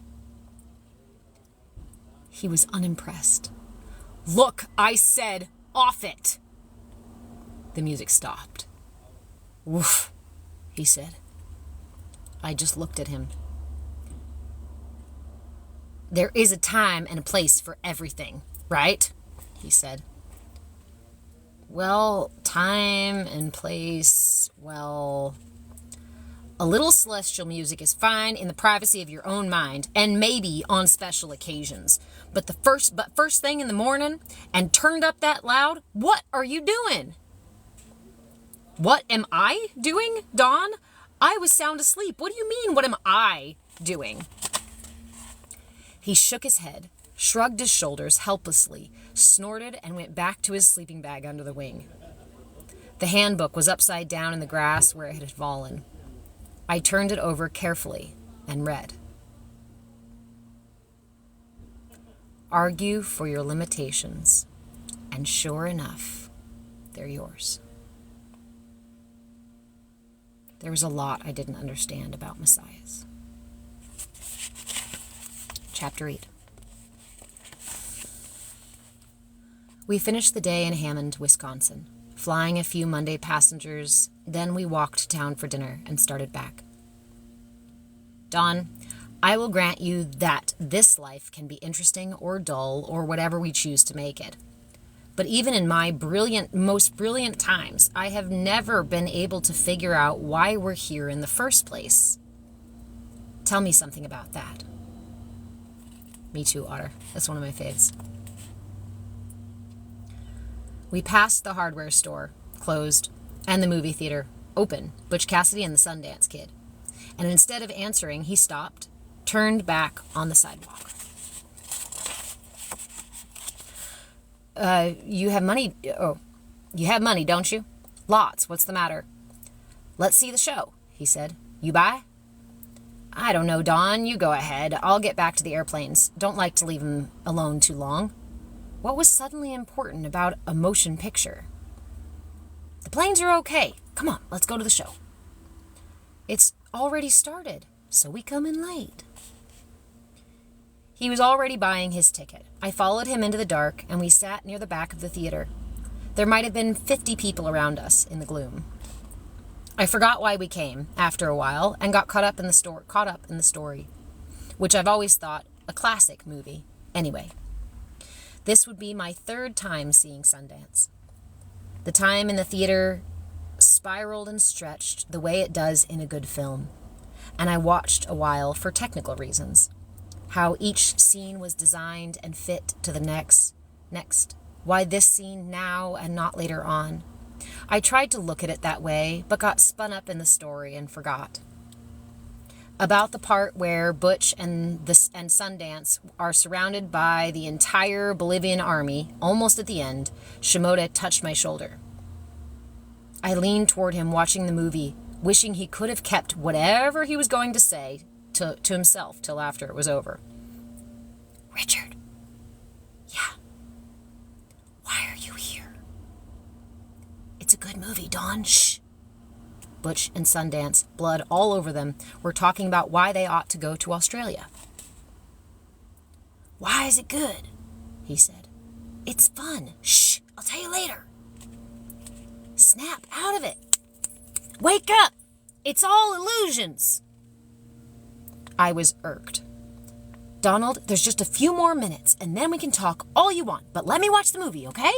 He was unimpressed. Look, I said, off it! The music stopped. Woof, he said. I just looked at him. There is a time and a place for everything, right? He said. Well, time and place, well... A little celestial music is fine in the privacy of your own mind, and maybe on special occasions. But first thing in the morning, and turned up that loud, what are you doing? What am I doing, Dawn? I was sound asleep. What do you mean, what am I doing? He shook his head, shrugged his shoulders helplessly, snorted, and went back to his sleeping bag under the wing. The handbook was upside down in the grass where it had fallen. I turned it over carefully and read. Argue for your limitations, and sure enough, they're yours. There was a lot I didn't understand about messiahs. Chapter 8. We finished the day in Hammond, Wisconsin, flying a few Monday passengers. Then we walked to town for dinner and started back. Dawn, I will grant you that this life can be interesting or dull or whatever we choose to make it. But even in my most brilliant times, I have never been able to figure out why we're here in the first place. Tell me something about that. Me too, Otter. That's one of my faves. We passed the hardware store, closed, and the movie theater, open, Butch Cassidy and the Sundance Kid. And instead of answering, he stopped, turned back on the sidewalk. You have money? Oh, you have money, don't you? Lots. What's the matter? Let's see the show, he said. You buy? I don't know, Dawn. You go ahead. I'll get back to the airplanes. Don't like to leave him alone too long. What was suddenly important about a motion picture? The planes are okay. Come on, let's go to the show. It's already started, so we come in late. He was already buying his ticket. I followed him into the dark, and we sat near the back of the theater. There might have been 50 people around us in the gloom. I forgot why we came, after a while, and got caught up in the story, which I've always thought a classic movie. Anyway, this would be my third time seeing Sundance. The time in the theater spiraled and stretched the way it does in a good film, and I watched a while for technical reasons. How each scene was designed and fit to the next. Why this scene now and not later on. I tried to look at it that way, but got spun up in the story and forgot. About the part where Butch and Sundance are surrounded by the entire Bolivian army, almost at the end, Shimoda touched my shoulder. I leaned toward him watching the movie, wishing he could have kept whatever he was going to say to himself till after it was over. Richard. Yeah. Why are you here? It's a good movie, Dawn. Shh. Butch and Sundance, blood all over them, were talking about why they ought to go to Australia. Why is it good? He said. It's fun. Shh. I'll tell you later. Snap out of it. Wake up. It's all illusions. I was irked. Donald, there's just a few more minutes, and then we can talk all you want, but let me watch the movie, okay?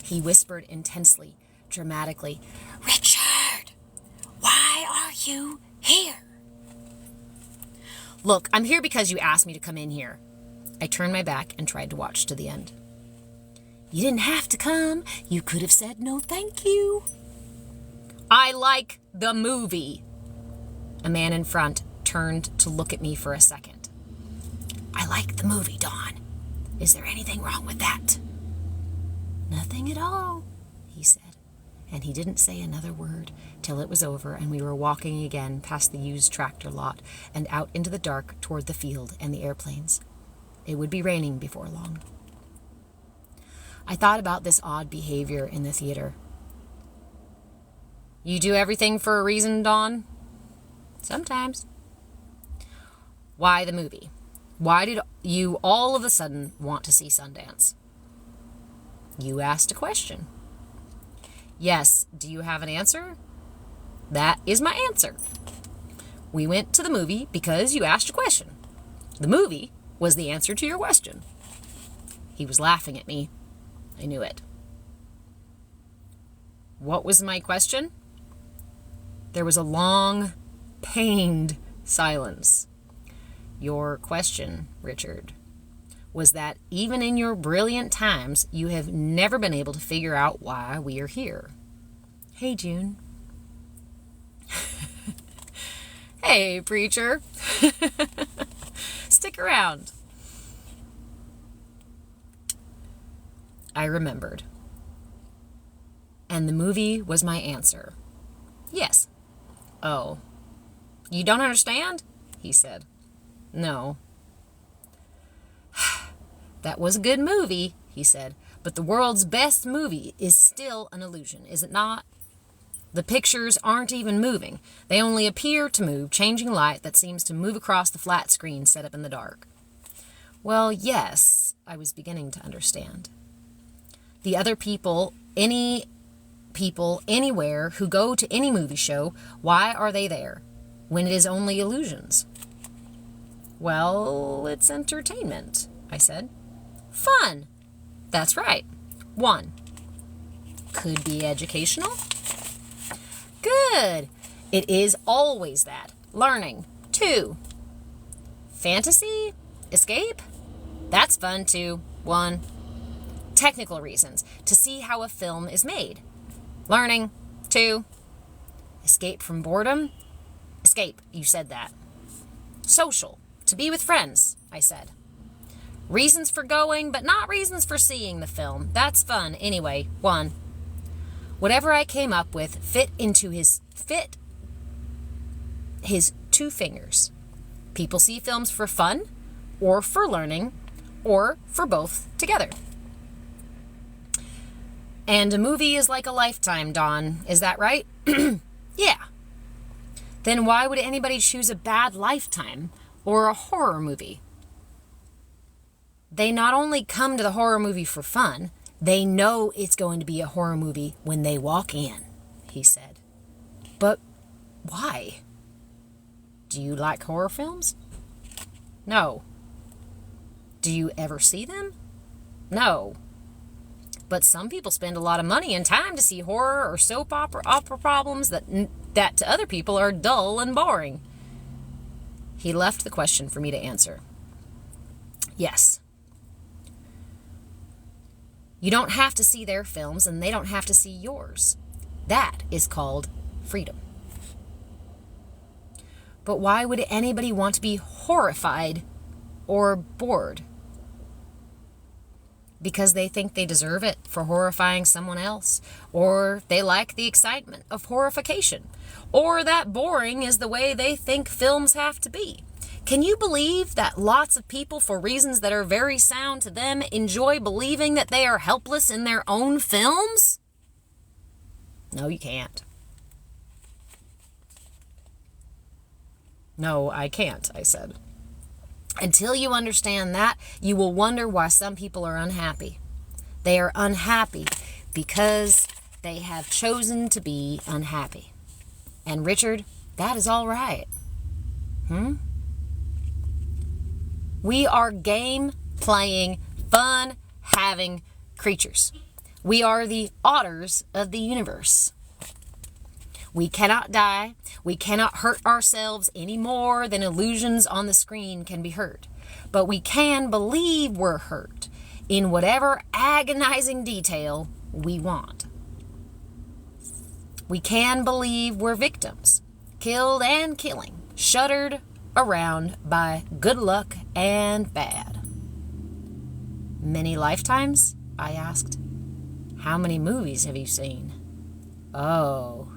He whispered intensely, dramatically, Richard, why are you here? Look, I'm here because you asked me to come in here. I turned my back and tried to watch to the end. You didn't have to come. You could have said no thank you. I like the movie. A man in front turned to look at me for a second. I like the movie, Dawn. Is there anything wrong with that? Nothing at all, he said, and he didn't say another word till it was over and we were walking again past the used tractor lot and out into the dark toward the field and the airplanes. It would be raining before long. I thought about this odd behavior in the theater. You do everything for a reason, Dawn? Sometimes. Why the movie? Why did you all of a sudden want to see Sundance? You asked a question. Yes, do you have an answer? That is my answer. We went to the movie because you asked a question. The movie was the answer to your question. He was laughing at me. I knew it. What was my question? There was a long, pained silence. Your question, Richard, was that even in your brilliant times, you have never been able to figure out why we are here. Hey, June. Hey, preacher. Stick around. I remembered. And the movie was my answer. Yes. Oh. You don't understand? He said. No, That was a good movie, he said, but the world's best movie is still an illusion, is it not? The pictures aren't even moving. They only appear to move, changing light that seems to move across the flat screen set up in the dark. Well, yes, I was beginning to understand. The other people, any people anywhere who go to any movie show, why are they there when it is only illusions? Well, it's entertainment, I said. Fun. That's right. 1. Could be educational. Good. It is always that. Learning. 2. Fantasy. Escape. That's fun too. 1. Technical reasons. To see how a film is made. Learning. 2. Escape from boredom. Escape. You said that. Social. To be with friends, I said. Reasons for going, but not reasons for seeing the film. That's fun. Anyway, 1. Whatever I came up with fit his 2 fingers. People see films for fun, or for learning, or for both together. And a movie is like a lifetime, Dawn. Is that right? Yeah. Then why would anybody choose a bad Lifetime or a horror movie? They not only come to the horror movie for fun, they know it's going to be a horror movie when they walk in, he said. But why? Do you like horror films? No. Do you ever see them? No. But some people spend a lot of money and time to see horror or soap opera problems that to other people are dull and boring. He left the question for me to answer. Yes. You don't have to see their films, and they don't have to see yours. That is called freedom. But why would anybody want to be horrified or bored? Because they think they deserve it for horrifying someone else, or they like the excitement of horrification, or that boring is the way they think films have to be. Can you believe that lots of people, for reasons that are very sound to them, enjoy believing that they are helpless in their own films? No, you can't. No, I can't, I said. Until you understand that, you will wonder why some people are unhappy. They are unhappy because they have chosen to be unhappy. And Richard, that is all right. We are game-playing, fun-having creatures. We are the otters of the universe. We cannot die. We cannot hurt ourselves any more than illusions on the screen can be hurt. But we can believe we're hurt in whatever agonizing detail we want. We can believe we're victims, killed and killing, shuddered around by good luck and bad. Many lifetimes? I asked. How many movies have you seen? Oh.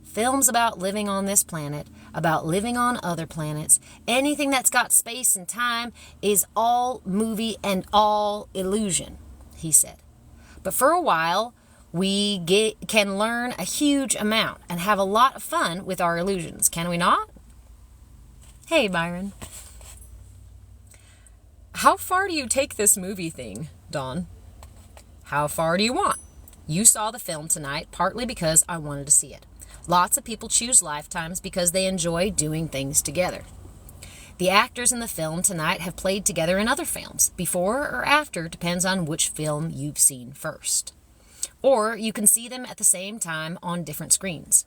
Films about living on this planet, about living on other planets, anything that's got space and time is all movie and all illusion, he said. But for a while, we can learn a huge amount and have a lot of fun with our illusions, can we not? Hey, Byron. How far do you take this movie thing, Dawn? How far do you want? You saw the film tonight partly because I wanted to see it. Lots of people choose lifetimes because they enjoy doing things together. The actors in the film tonight have played together in other films, before or after, depends on which film you've seen first. Or you can see them at the same time on different screens.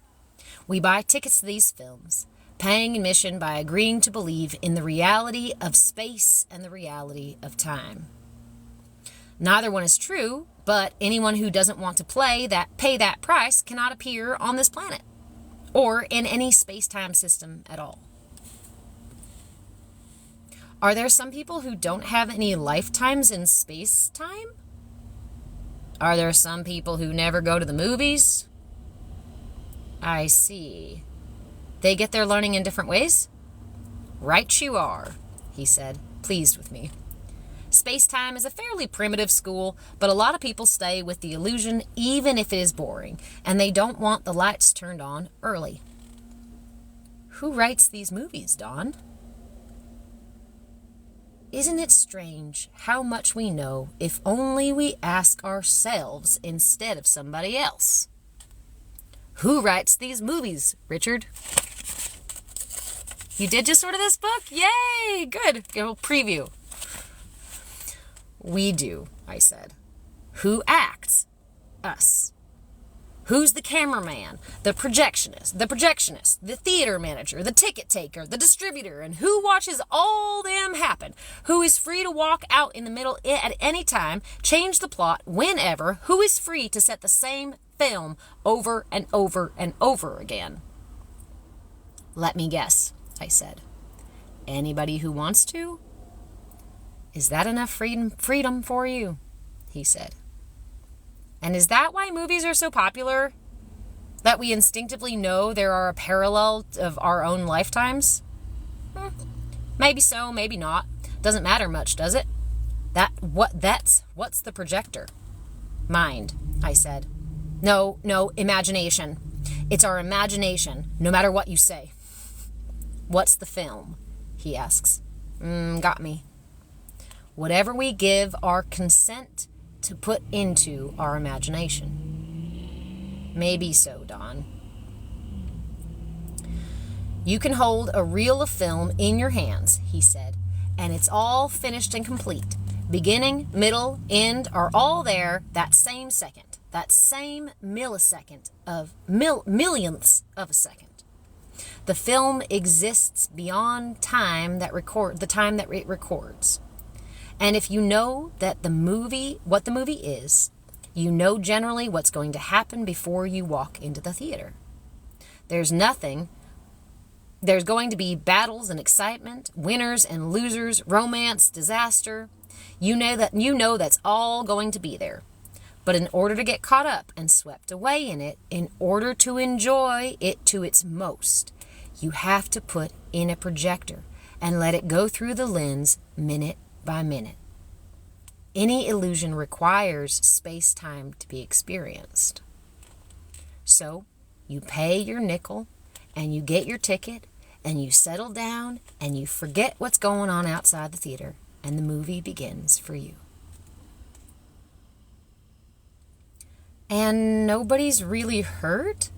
We buy tickets to these films, paying admission by agreeing to believe in the reality of space and the reality of time. Neither one is true, but anyone who doesn't want to pay that price cannot appear on this planet or in any space-time system at all. Are there some people who don't have any lifetimes in space-time? Are there some people who never go to the movies? I see. They get their learning in different ways? Right you are, he said, pleased with me. Space-time is a fairly primitive school, but a lot of people stay with the illusion even if it is boring, and they don't want the lights turned on early. Who writes these movies, Dawn? Isn't it strange how much we know if only we ask ourselves instead of somebody else? Who writes these movies, Richard? You did just order this book? Yay! Good. Give a preview. We do, I said. Who acts? Us. Who's the cameraman, the projectionist, the theater manager, the ticket taker, the distributor, and who watches all them happen? Who is free to walk out in the middle at any time, change the plot whenever? Who is free to set the same film over and over and over again? Let me guess, I said. Anybody who wants to? Is that enough freedom for you? He said. And is that why movies are so popular? That we instinctively know there are a parallel of our own lifetimes? Maybe so, maybe not. Doesn't matter much, does it? What's the projector? Mind, I said. No, imagination. It's our imagination, no matter what you say. What's the film? He asks. Got me. Whatever we give our consent to put into our imagination. Maybe so, Dawn. You can hold a reel of film in your hands, he said, and it's all finished and complete. Beginning, middle, end are all there that same second, that same millisecond of millionths of a second. The film exists beyond time that the time that it records. And if you know that what the movie is, you know generally what's going to happen before you walk into the theater. There's going to be battles and excitement, winners and losers, romance, disaster. You know that's all going to be there. But in order to get caught up and swept away in it, in order to enjoy it to its most, you have to put in a projector and let it go through the lens minute by minute. Any illusion requires space-time to be experienced. So, you pay your nickel, and you get your ticket, and you settle down, and you forget what's going on outside the theater, and the movie begins for you. And nobody's really hurt?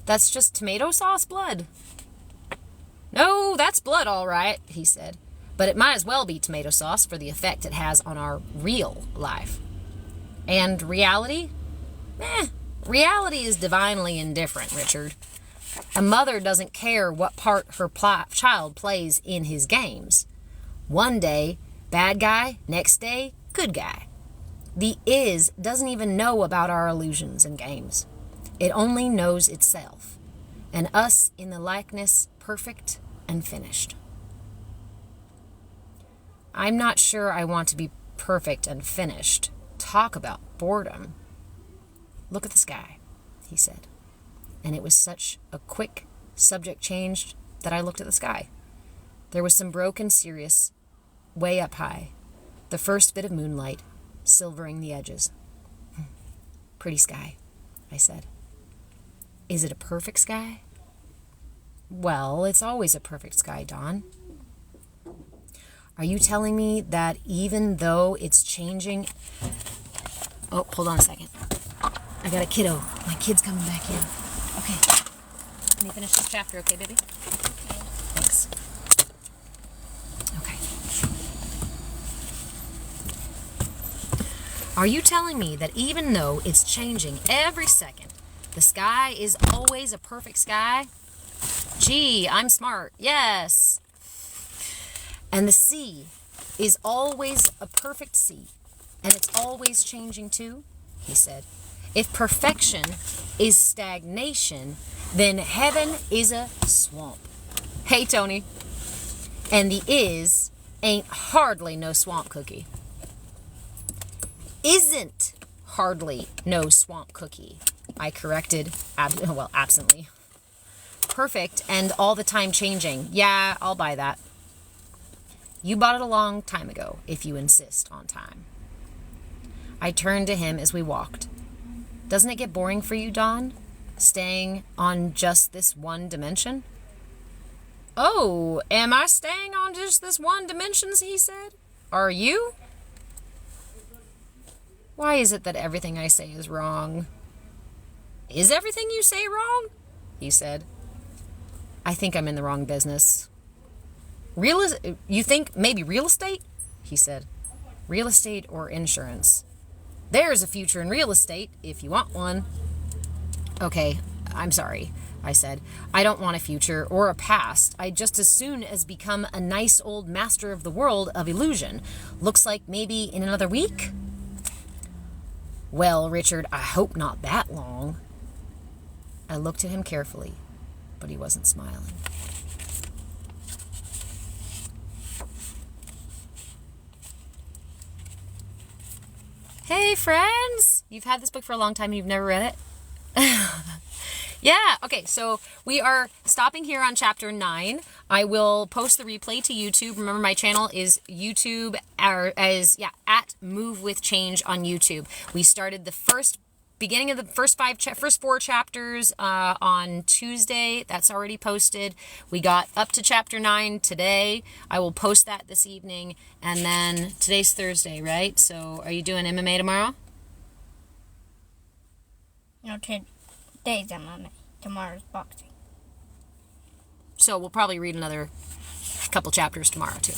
That's just tomato sauce blood. No, that's blood, all right, he said. But it might as well be tomato sauce for the effect it has on our real life. And reality? Reality is divinely indifferent, Richard. A mother doesn't care what part her child plays in his games. One day, bad guy, next day, good guy. The is doesn't even know about our illusions and games. It only knows itself, and us in the likeness, perfect and finished. I'm not sure I want to be perfect and finished. Talk about boredom. Look at the sky, he said. And it was such a quick subject change that I looked at the sky. There was some broken Sirius way up high, the first bit of moonlight silvering the edges. Pretty sky, I said. Is it a perfect sky? Well, it's always a perfect sky, Dawn. Are you telling me that even though it's changing... Oh, hold on a second. I got a kiddo. My kid's coming back in. Okay. Let me finish this chapter, okay, baby? Okay. Thanks. Okay. Are you telling me that even though it's changing every second, the sky is always a perfect sky? Gee, I'm smart. Yes. And the sea is always a perfect sea, and it's always changing too, he said. If perfection is stagnation, then heaven is a swamp. Hey, Tony. And the is ain't hardly no swamp cookie. Isn't hardly no swamp cookie, I corrected, absently. Perfect and all the time changing. Yeah, I'll buy that. You bought it a long time ago, if you insist on time. I turned to him as we walked. Doesn't it get boring for you, Dawn? Staying on just this one dimension? Oh, am I staying on just this one dimension, he said. Are you? Why is it that everything I say is wrong? Is everything you say wrong? He said. I think I'm in the wrong business. You think maybe real estate? He said. Real estate or insurance? There's a future in real estate if you want one. Okay, I'm sorry, I said. I don't want a future or a past. I just as soon as become a nice old master of the world of illusion. Looks like maybe in another week? Well, Richard, I hope not that long. I looked at him carefully, but he wasn't smiling. Hey, friends! You've had this book for a long time and you've never read it? Yeah, okay, so we are stopping here on chapter 9. I will post the replay to YouTube. Remember, my channel is YouTube, at Move With Change on YouTube. We started the beginning of the first four chapters on Tuesday. That's already posted. We got up to chapter 9 today. I will post that this evening. And then today's Thursday, right? So are you doing MMA tomorrow? No, today's MMA. Tomorrow's boxing. So we'll probably read another couple chapters tomorrow, too.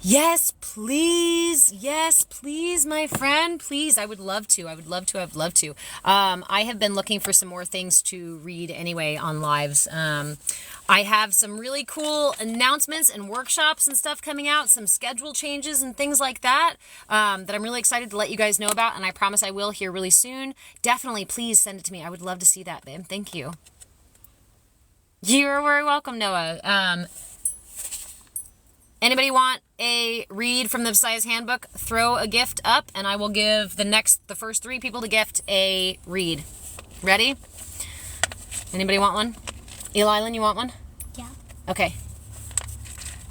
Yes, please. Yes, please, my friend. Please. I would love to. I would love to. I have been looking for some more things to read anyway on lives. I have some really cool announcements and workshops and stuff coming out, some schedule changes and things like that, that I'm really excited to let you guys know about, and I promise I will here really soon. Definitely, please send it to me. I would love to see that, babe. Thank you. You're very welcome, Noah. Anybody want a read from the Messiah's Handbook? Throw a gift up, and I will give the first 3 people to gift a read. Ready? Anybody want one? Elilyn, you want one? Yeah. Okay.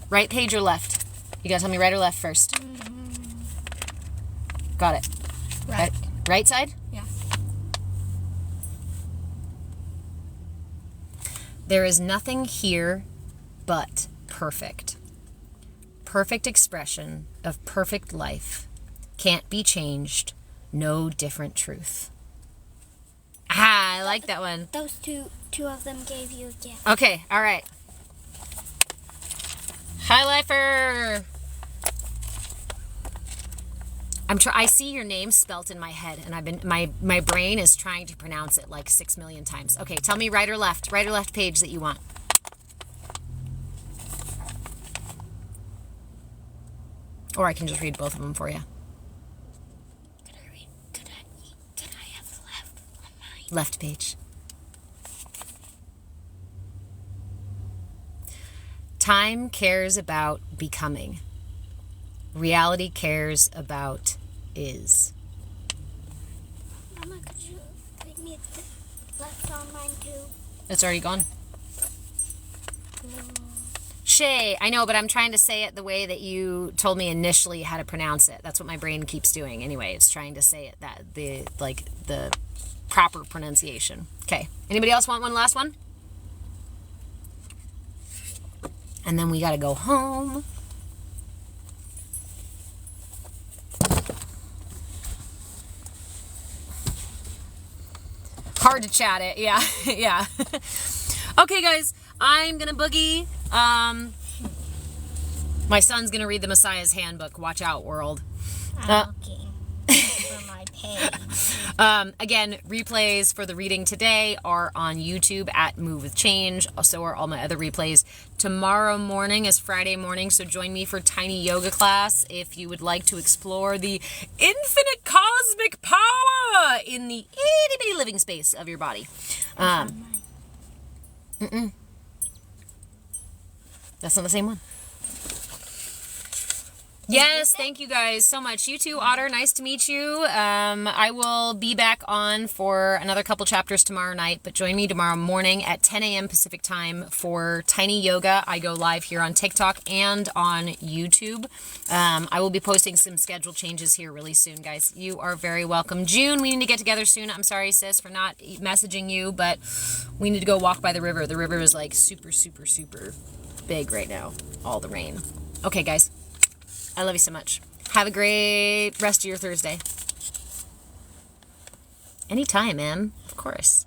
Right page or left? You gotta tell me right or left first. Got it. Right. Right side? Yeah. There is nothing here but perfect. Perfect expression of perfect life. Can't be changed. No different truth. Ah, I like that one. Those two of them gave you a gift. Okay, all right. Hi, Lifer. I see your name spelt in my head, and my brain is trying to pronounce it like 6 million times. Okay, tell me right or left page that you want. Or I can just read both of them for you. Could I have left on mine? Left page. Time cares about becoming. Reality cares about is. Mama, could you read me the left on mine too? It's already gone. Shay, I know, but I'm trying to say it the way that you told me initially how to pronounce it. That's what my brain keeps doing. Anyway, it's trying to say it the proper pronunciation. Okay. Anybody else want one last one? And then we got to go home. Hard to chat it. Yeah. Yeah. Okay, guys. I'm going to boogie. My son's going to read the Messiah's Handbook. Watch out, world. Okay. For my page. Again, replays for the reading today are on YouTube at Move With Change. So are all my other replays. Tomorrow morning is Friday morning, so join me for tiny yoga class if you would like to explore the infinite cosmic power in the itty-bitty living space of your body. That's not the same one. Yes, thank you guys so much. You too, Otter. Nice to meet you. I will be back on for another couple chapters tomorrow night, but join me tomorrow morning at 10 a.m. Pacific time for Tiny Yoga. I go live here on TikTok and on YouTube. I will be posting some schedule changes here really soon, guys. You are very welcome. June, we need to get together soon. I'm sorry, sis, for not messaging you, but we need to go walk by the river. The river is like super, super, super big right now. All the rain. Okay, guys. I love you so much. Have a great rest of your Thursday. Anytime, man. Of course.